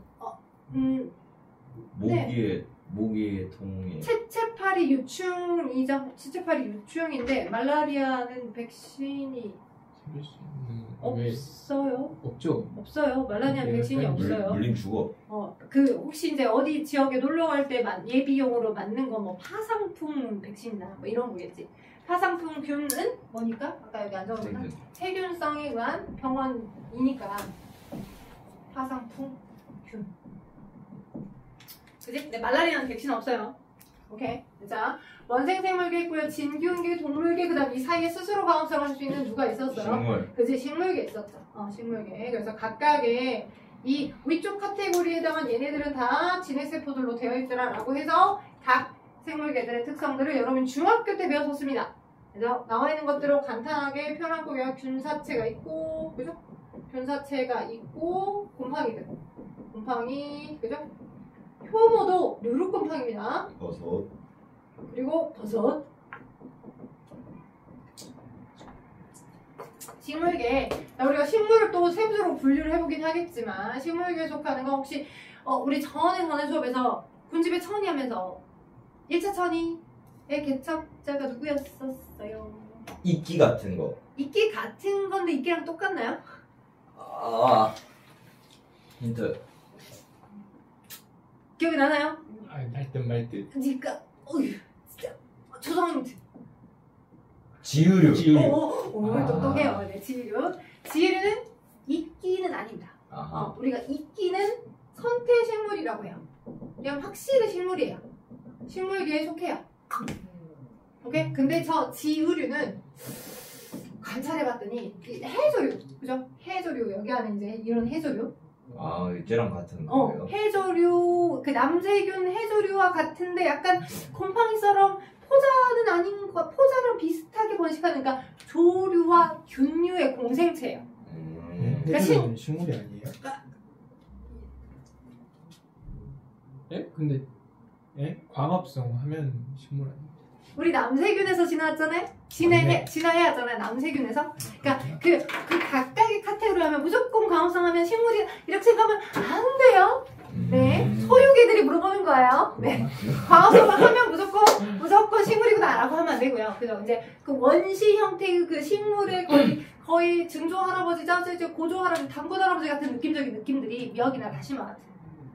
Speaker 2: 모기의 통에.
Speaker 1: 채채파리 유충이죠. 채채파리 유충인데 말라리아는 백신이
Speaker 4: 생길 수 있는 왜
Speaker 1: 없어요.
Speaker 4: 없죠?
Speaker 1: 없어요. 말라리아
Speaker 4: 네,
Speaker 1: 백신이
Speaker 4: 네,
Speaker 1: 없어요.
Speaker 2: 물림 죽어.
Speaker 1: 그 혹시 이제 어디 지역에 놀러 갈 때 예비용으로 맞는 거 뭐 파상풍 백신이나 뭐 이런 거겠지. 파상풍균은 뭐니까? 아까 여기 안 적었나? 세균성에 의한 병원이니까 파상풍균. 그지? 네, 말라리아는 백신 없어요. 오케이. 자, 원생생물계 있고요. 진균계, 동물계, 그 다음 이 사이에 스스로 감염성할 수 있는 누가 있었어요?
Speaker 2: 식물.
Speaker 1: 그지? 식물계 있었죠. 식물계. 그래서 각각의 이 위쪽 카테고리에 해당한 얘네들은 다 진핵세포들로 되어 있더라 라고 해서 각 생물계들의 특성들을 여러분 중학교 때 배웠었습니다. 그래서 나와 있는 것들을 간단하게 표현하고요. 균사체가 있고, 그죠? 균사체가 있고, 곰팡이들. 곰팡이, 그죠? 효모도 누룩곰팡입니다.
Speaker 2: 버섯.
Speaker 1: 그리고 버섯. 식물계. 우리가 식물을 또 세부적으로 분류를 해보긴 하겠지만 식물계에 속하는 건 혹시 우리 전에 수업에서 군집의 천이 하면서 1차 천이의 개척자가 누구였었어요?
Speaker 2: 이끼 같은 거.
Speaker 1: 이끼 같은 건데 이끼랑 똑같나요?
Speaker 2: 아. 힌트.
Speaker 1: 기억이 나나요?
Speaker 4: 날듯 말듯.
Speaker 1: 그러니까 진짜 초성 힌트.
Speaker 2: 지유류.
Speaker 1: 똑똑해요. 네, 지유류. 지유류는 이끼는 아닙니다.
Speaker 2: 아하.
Speaker 1: 우리가 이끼는 선태식물이라고 해요. 그냥 확실히 식물이에요. 식물계에 속해요. 오케이? 근데 저 지유류는 관찰해봤더니 해조류, 그죠? 해조류 여기 안에 이제 이런 해조류.
Speaker 2: 아, 쟤랑 같은 거예요?
Speaker 1: 해조류, 그 남세균 해조류와 같은데 약간 곰팡이처럼 포자는 아닌 거, 포자랑 비슷하게 번식하는, 그러니까 조류와 균류의 공생체예요.
Speaker 4: 해조류는 식물이 아니에요? 예? 근데 광합성 하면 식물 아니에요?
Speaker 1: 우리 남세균에서 지나왔잖아요? 지나해야 하잖아요, 남세균에서. 그러니까 그 각각의 카테고리 하면 무조건 광합성 하면 식물이 이렇게 생각하면 안 돼요. 네. 소유계들이 물어보는 거예요. 네. 광합성을 하면 무조건 식물이구나라고 하면 안 되고요. 그죠? 이제 그 원시 형태의 그 식물의 거의 증조 할아버지, 고조 할아버지, 당군 할아버지 같은 느낌적인 느낌들이 미역이나 다시마 같은.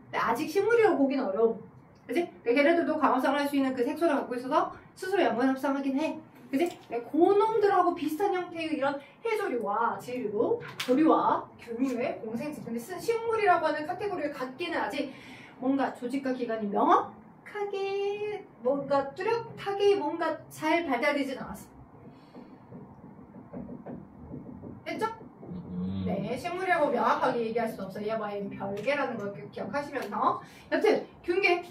Speaker 1: 근데 아직 식물이라고 보기는 어려워. 그치? 걔네들도 광합성을 할 수 있는 그 색소를 갖고 있어서 스스로 양분 합성하긴 해. 그치? 고놈들하고 비슷한 형태의 이런 해조류와 지류류, 조류와 균류의 공생체. 근데 식물이라고 하는 카테고리를 갖기는 아직 뭔가 조직과 기관이 명확하게, 뭔가 뚜렷하게 뭔가 잘 발달되진 않았어. 됐죠? 네, 식물이라고 명확하게 얘기할 수 없어요. 얘와의 별개라는 걸 기억하시면서. 여튼 균계.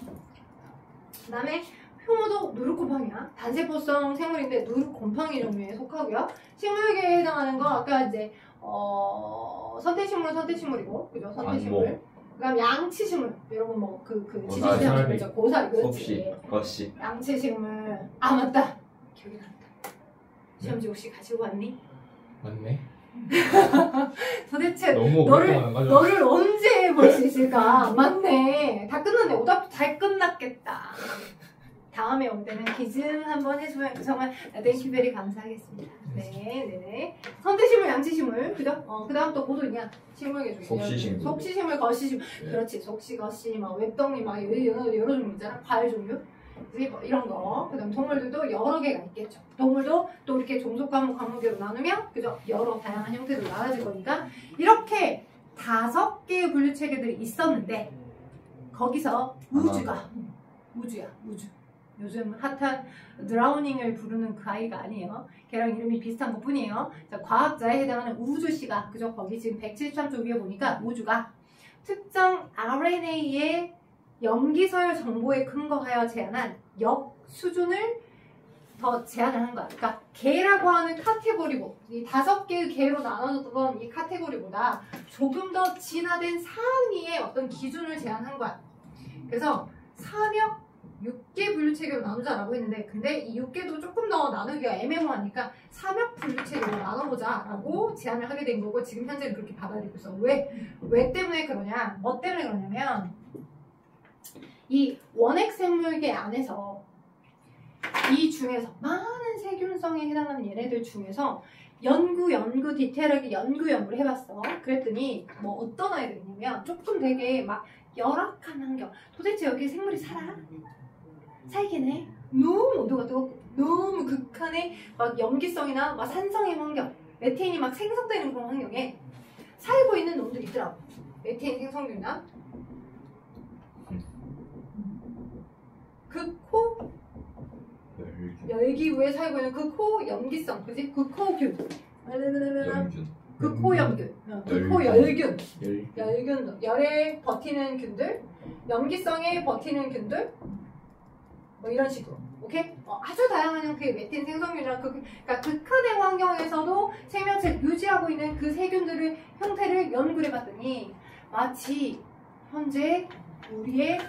Speaker 1: 그 다음에 효모도 누룩곰팡이야. 단세포성 생물인데 누룩곰팡이 종류에 속하고요. 식물계에 해당하는 거 아까 이제 선택식물은 선택식물이고, 그죠? 선택식물. 그다음 양치식물. 여러분 뭐 지지시장 그죠? 고사리 그렇지.
Speaker 2: 겉시.
Speaker 1: 양치식물. 아 맞다. 기억이 난다. 시험지 혹시 가지고 왔니?
Speaker 4: 맞네.
Speaker 1: 도대체
Speaker 4: 너무
Speaker 1: 너를 언제 볼 수 있을까? 맞네. 다 끝났네. 오답 잘 끝났겠다. 다음에 올 때는 기증 한번 해주면 정말 땡큐베리 감사하겠습니다. 네네네. 선택식물, 양치식물, 그죠? 그 다음 또 뭐도 있냐? 식물계 중에 속시식물, 거시식물. 그렇지. 속시, 거시, 막 웹동이 막 여러 종류 있잖아. 과일 종류. 뭐 이런 거. 그 다음 동물들도 여러 개가 있겠죠. 동물도 또 이렇게 종속 과목 과목으로 나누면, 그죠? 여러 다양한 형태로 나눠질 거니까. 이렇게 5개의 분류 체계들이 있었는데, 거기서 우주야, 우주. 요즘 핫한 드라우닝을 부르는 그 아이가 아니에요. 걔랑 이름이 비슷한 것 뿐이에요. 자, 과학자에 해당하는 우주씨가, 그죠? 거기 지금 173쪽 위에 보니까 우주가 특정 RNA의 염기서열 정보에 근거하여 제안한 역 수준을 더 제안을 한 거야. 그러니까 개라고 하는 카테고리고, 이 5개의 개로 나눠졌던 이 카테고리보다 조금 더 진화된 상위의 어떤 기준을 제안한 거야. 그래서 4력 6개 분류체계로 나누자라고 했는데, 근데 이 6개도 조금 더 나누기가 애매모하니까 3역 분류체계로 나눠보자라고 제안을 하게 된 거고, 지금 현재는 그렇게 받아들이고 있어. 왜 때문에 그러냐? 뭐 때문에 그러냐면, 이 원핵 생물계 안에서 이 중에서 많은 세균성에 해당하는 얘네들 중에서 연구 디테일하게 연구를 해봤어. 그랬더니 뭐 어떤 아이들이냐면 조금 되게 막 열악한 환경. 도대체 여기 생물이 살겠네? 너무 온도가 뜨겁고 너무 극한의 막 염기성이나 막 산성의 환경, 메테인이 막 생성되는 그런 환경에 살고 있는 놈들이 있더라고. 메테인 생성균이나 극호 열기구에 살고 있는 극호 염기성, 그지? 극호균,
Speaker 2: 염균.
Speaker 1: 극호염균, 극호열균, 열균, 열에 버티는 균들, 염기성에 버티는 균들, 뭐 이런 식으로. 오케이? 아주 다양한 형태의 메테인 생성균이랑 그러니까 극한의 환경에서도 생명체를 유지하고 있는 그 세균들의 형태를 연구를 해봤더니 마치 현재 우리의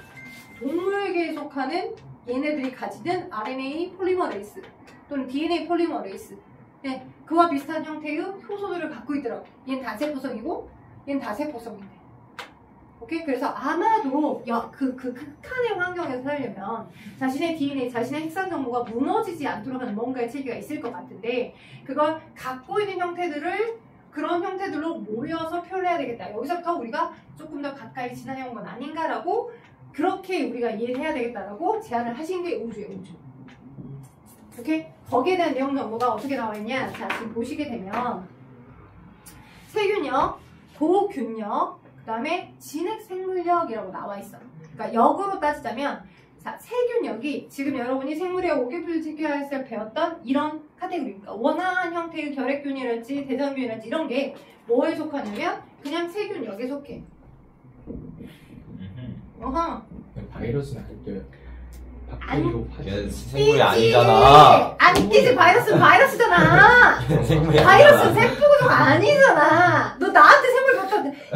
Speaker 1: 동물계에 속하는 얘네들이 가지는 RNA 폴리머레이스 또는 DNA 폴리머레이스, 네, 그와 비슷한 형태의 효소들을 갖고 있더라고. 얘는 단세포성이고 얘는 다세포성인데. 오케이? 그래서 아마도 그 극한의 환경에서 살려면 자신의 DNA, 자신의 핵산 정보가 무너지지 않도록 하는 뭔가의 체계가 있을 것 같은데, 그걸 갖고 있는 형태들을 그런 형태들로 모여서 표현해야 되겠다. 여기서부터 우리가 조금 더 가까이 지나온 건 아닌가라고, 그렇게 우리가 이해를 해야 되겠다라고 제안을 하신 게 우주예요, 우주. 오케이? 거기에 대한 내용 정보가 어떻게 나와 있냐? 자, 지금 보시게 되면 세균력, 고균력, 그 다음에 진핵생물력이라고 나와 있어. 그러니까 역으로 따지자면, 자, 세균력이 지금 여러분이 생물의 오개불지교에서 배웠던 이런 카테고리입니다. 원활한 형태의 결핵균이랄지 대장균이랄지 이런 게 뭐에 속하냐면 그냥 세균력에 속해. 어허.
Speaker 4: 바이러스는 아닐게요. 박테리로
Speaker 2: 걔는 생물이 아니잖아.
Speaker 1: 안 끼지. 바이러스는 바이러스잖아.
Speaker 2: 생물이
Speaker 1: 바이러스는 세포구조가 아니잖아. 너 나한테 생물 갖다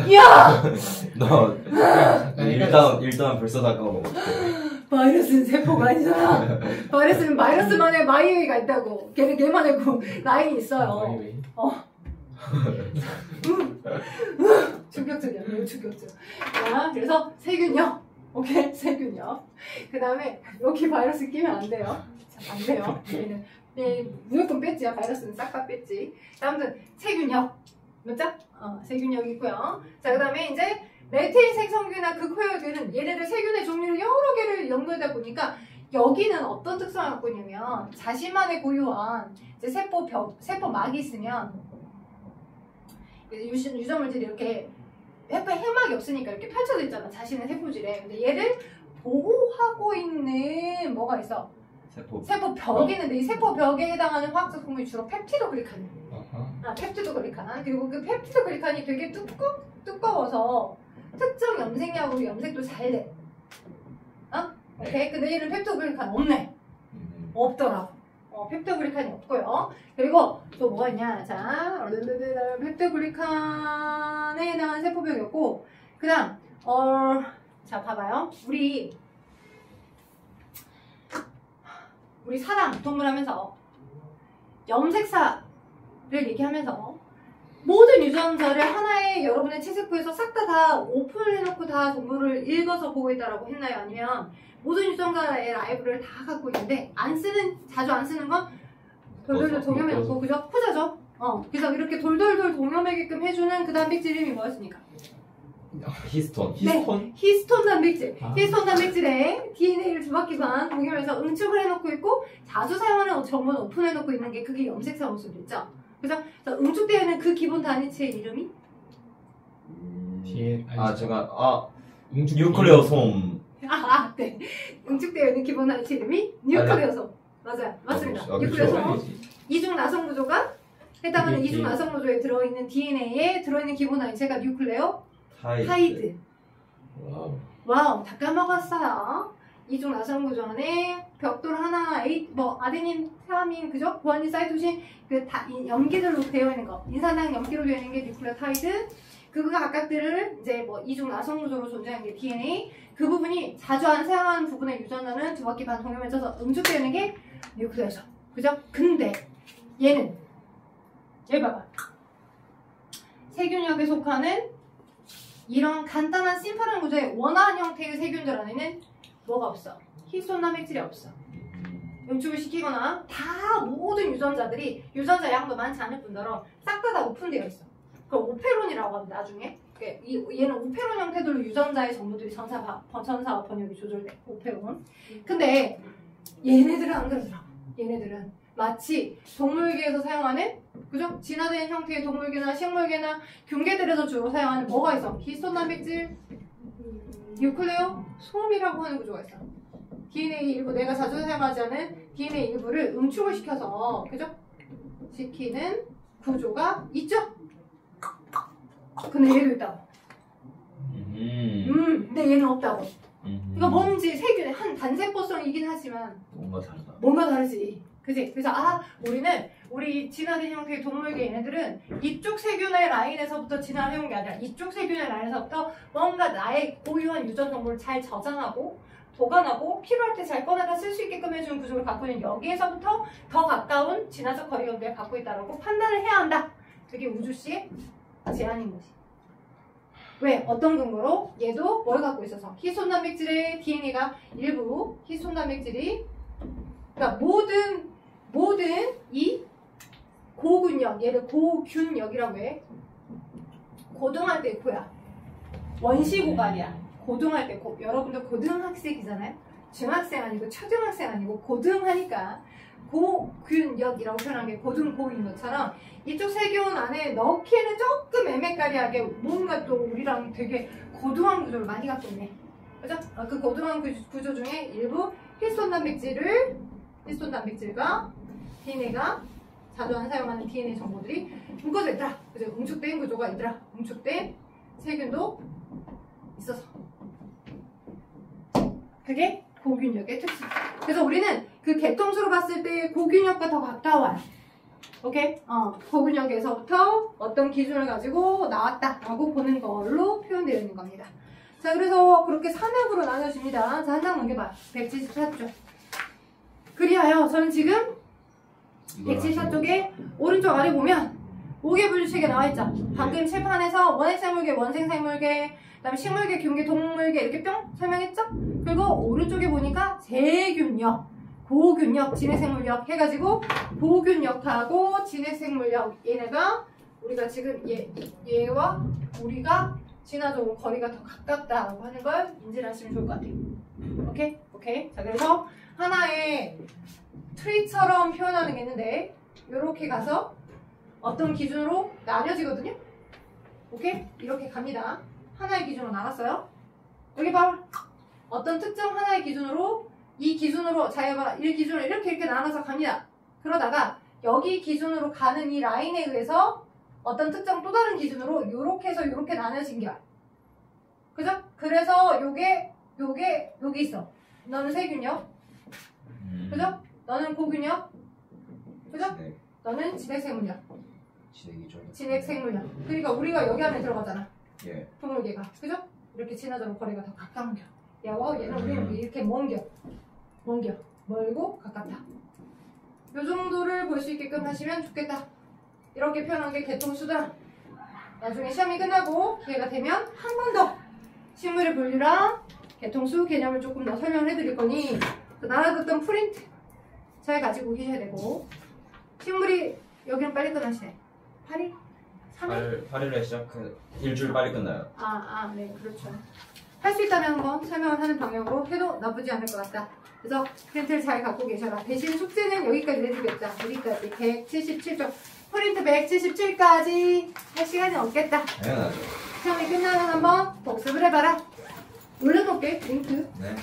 Speaker 1: 이야.
Speaker 2: 너 일단 벌써 나까먹어.
Speaker 1: 바이러스는 세포가 아니잖아. 바이러스는 바이러스만의 마이웨이가 있다고. 걔는 걔만의 그 라인이 있어요. 충격적이야. 매우 충격적. 자, 그래서 세균력. 오케이? 세균력. 그 다음에 여기 바이러스 끼면 안 돼요. 자, 안 돼요. 얘는 무조건 뺐지요. 바이러스는 싹 다 뺐지. 아무튼 세균력. 맞죠? 세균력이 있고요. 자, 그 다음에 이제 메테인 생성균이나 극호열균은 얘네들 세균의 종류를 여러 개를 연구하다 보니까 여기는 어떤 특성을 갖고 있냐면 자신만의 고유한 이제 세포막이 있으면 유전물질이 이렇게 해막이 없으니까 이렇게 펼쳐져 있잖아. 자신의 세포질에. 근데 얘를 보호하고 있는 뭐가 있어? 세포벽이 있는데 이 세포벽에 해당하는 화학적 성분이 주로 펩티도글리칸. 펩티도글리칸. 그리고 그 펩티도글리칸이 되게 두꺼워서 특정 염색약으로 염색도 잘 돼. 오케이? 근데 얘는 펩티도글리칸 없네. 없더라고. 펩티도글리칸이 없고요. 그리고 또 뭐가 있냐? 자, 펩티도글리칸에 해당하는 세포벽이 없고, 그 다음, 자, 봐봐요. 우리 사람, 동물 하면서 염색사를 얘기하면서 모든 유전자를 하나의 여러분의 채색부에서 싹 다 오픈해놓고 다 정보를 읽어서 보고 있다라고 했나요? 아니면 모든 유전자의 라이브를 다 갖고 있는데 자주 안 쓰는 건 돌돌돌 동여매놓고, 그죠? 후자죠? 그래서 이렇게 돌돌돌 동여매게끔 해주는 그 단백질 이름이 뭐였습니까?
Speaker 2: 히스톤.
Speaker 1: 네, 히스톤 단백질. 히스톤 단백질에 DNA를 두 바퀴 반 동여매서 응축을 해놓고 있고, 자주 사용하는 정보는 오픈해놓고 있는 게 그게 염색사 모습 있죠? 그래서 응축되어 있는 그 기본 단위체의 이름이?
Speaker 2: 뉴클레오솜.
Speaker 1: 네. 응축되어 있는 기본 단위체 이름이 뉴클레오솜. 맞아요. 맞습니다. 뉴클레오솜. 이중 나성 구조가 해당하는 이중 나성 구조에 들어있는 DNA에 들어있는 기본 단위체가 뉴클레오타이드. 와우, 다 까먹었어요. 이중 나성 구조 안에 벽돌 하나, 아데닌, 사민, 그죠? 구아닌, 사이토신, 염기들로 되어 있는 거. 인산당 염기로 되어 있는 게 뉴클레오타이드. 그 각각들을 이제 이중 나성 구조로 존재하는 게 DNA. 그 부분이 자주 안 사용하는 부분의 유전자는 두 바퀴 반 동여매져서 응축되어 있는 게 뉴클레오솜. 그죠? 근데 얘 봐봐. 세균력에 속하는 이런 간단한 심플한 구조의 원활한 형태의 세균들 안에는 뭐가 없어? 히스톤 단백질이 없어. 응축을 시키거나 다 모든 유전자들이 유전자 양도 많지 않을 뿐더러 싹 다 오픈되어 있어. 그걸 오페론이라고 하는데 나중에 얘는 오페론 형태들로 유전자의 정보들이 전사와 번역이 조절돼. 오페론. 근데 얘네들은 안 그러더라고. 얘네들은 마치 동물계에서 사용하는 그죠? 진화된 형태의 동물계나 식물계나 균계들에서 주로 사용하는 뭐가 있어? 히스톤 단백질, 뉴클레오, 솜이라고 하는 구조가 있어. DNA 일부 내가 자주 사용하지 않은 DNA 일부를 응축을 시켜서 그죠? 시키는 구조가 있죠? 근데 얘도 있다고. 근데 얘는 없다고. 이거 뭔지 세균의 한 단세포성이긴 하지만
Speaker 2: 뭔가 다르다.
Speaker 1: 뭔가 다르지. 그지? 그래서 우리는 우리 진화된 형태의 동물계 얘네들은 이쪽 세균의 라인에서부터 진화해온 게 아니라 이쪽 세균의 라인에서부터 뭔가 나의 고유한 유전 정보를 잘 저장하고 보관하고 필요할 때 잘 꺼내다 쓸 수 있게끔 해주는 구조를 갖고 있는 여기에서부터 더 가까운 진화적 거리관계를 갖고 있다고 판단을 해야 한다. 그게 우주씨의 제안인 거지. 왜? 어떤 근거로? 얘도 뭘 갖고 있어서 히스톤 단백질의 DNA가 일부 히스톤 단백질이 그러니까 모든 이 고균역, 얘를 고균역이라고 해. 고등할 때 고야. 원시고갈이야. 고등할 때 고. 여러분들 고등학생이잖아요. 중학생 아니고 초등학생 아니고 고등하니까 고균역이라고 표현한 게 고등고인 것처럼 이쪽 세균 안에 넣기에는 조금 애매까리하게 뭔가 또 우리랑 되게 고등한 구조를 많이 갖고 있네. 그죠? 그 고등한 구조 중에 일부 히스톤 단백질과 DNA가 자주 안 사용하는 DNA 정보들이 묶어져 있더라. 그죠? 응축된 구조가 있더라. 응축된 세균도 있어서. 그게 고균역의 특징. 그래서 우리는 그 개통수로 봤을 때 고균역과 더 가까워요. 오케이? 고균역에서부터 어떤 기준을 가지고 나왔다라고 보는 걸로 표현되어 있는 겁니다. 자, 그래서 그렇게 산역으로 나눠집니다. 자, 한 장 넘겨봐요. 174쪽. 그리하여 저는 지금 174쪽에 오른쪽 아래 보면 5개 분류책에 나와있죠. 방금 칠판에서 원핵생물계, 원생생물계, 그 다음에 식물계, 균계, 동물계 이렇게 뿅 설명했죠? 그리고 오른쪽에 보니까 재균역, 고균역, 진핵생물역 해가지고 고균역하고 진핵생물역 얘네가 우리가 지금 얘와 우리가 진화적으로 거리가 더 가깝다라고 하는 걸 인지를 하시면 좋을 것 같아요. 오케이? 오케이. 자, 그래서 하나의 트리처럼 표현하는 게 있는데 이렇게 가서 어떤 기준으로 나뉘어지거든요. 오케이? 이렇게 갑니다. 하나의 기준으로 나갔어요. 여기 봐. 어떤 특정 하나의 기준으로 이 기준으로 자기가 이 기준으로 이렇게 나눠서 갑니다. 그러다가 여기 기준으로 가는 이 라인에 의해서 어떤 특정 또 다른 기준으로 요렇게 해서 요렇게 나눠진 게 그죠? 그래서 요게 여기 있어. 너는 세균역. 그죠? 너는 고균역. 그죠?
Speaker 2: 네.
Speaker 1: 너는 진핵생물역.
Speaker 2: 진액이죠.
Speaker 1: 진핵생물역. 그러니까 우리가 여기 안에 들어가잖아.
Speaker 2: 예.
Speaker 1: 동물계가. 그죠? 이렇게 진화적으로 거리가 더 가까운 겨. 야와 얘는 우리는 이렇게 먼 겨. 멀고 가깝다. 요 정도를 볼 수 있게끔 하시면 좋겠다. 이렇게 표현한 게 개통수다. 나중에 시험이 끝나고 기회가 되면 한 번 더 식물의 분류랑 개통수 개념을 조금 더 설명을 해드릴 거니 나눠뒀던 프린트 잘 가지고 계셔야 되고 식물이 여기는 빨리 끝나시네. 8일? 3일?
Speaker 2: 8일에 시작해 일주일 빨리 끝나요.
Speaker 1: 네, 그렇죠. 할 수 있다면 한번 설명을 하는 방향으로 해도 나쁘지 않을 것 같다. 그래서 프린트를 잘 갖고 계셔라. 대신 숙제는 여기까지 내드리겠다. 여기까지 177쪽. 프린트 177까지 할 시간이 없겠다.
Speaker 2: 당연하죠.
Speaker 1: 시험이 끝나면 한번 복습을 해봐라. 올려놓을게, 링크.
Speaker 2: 네.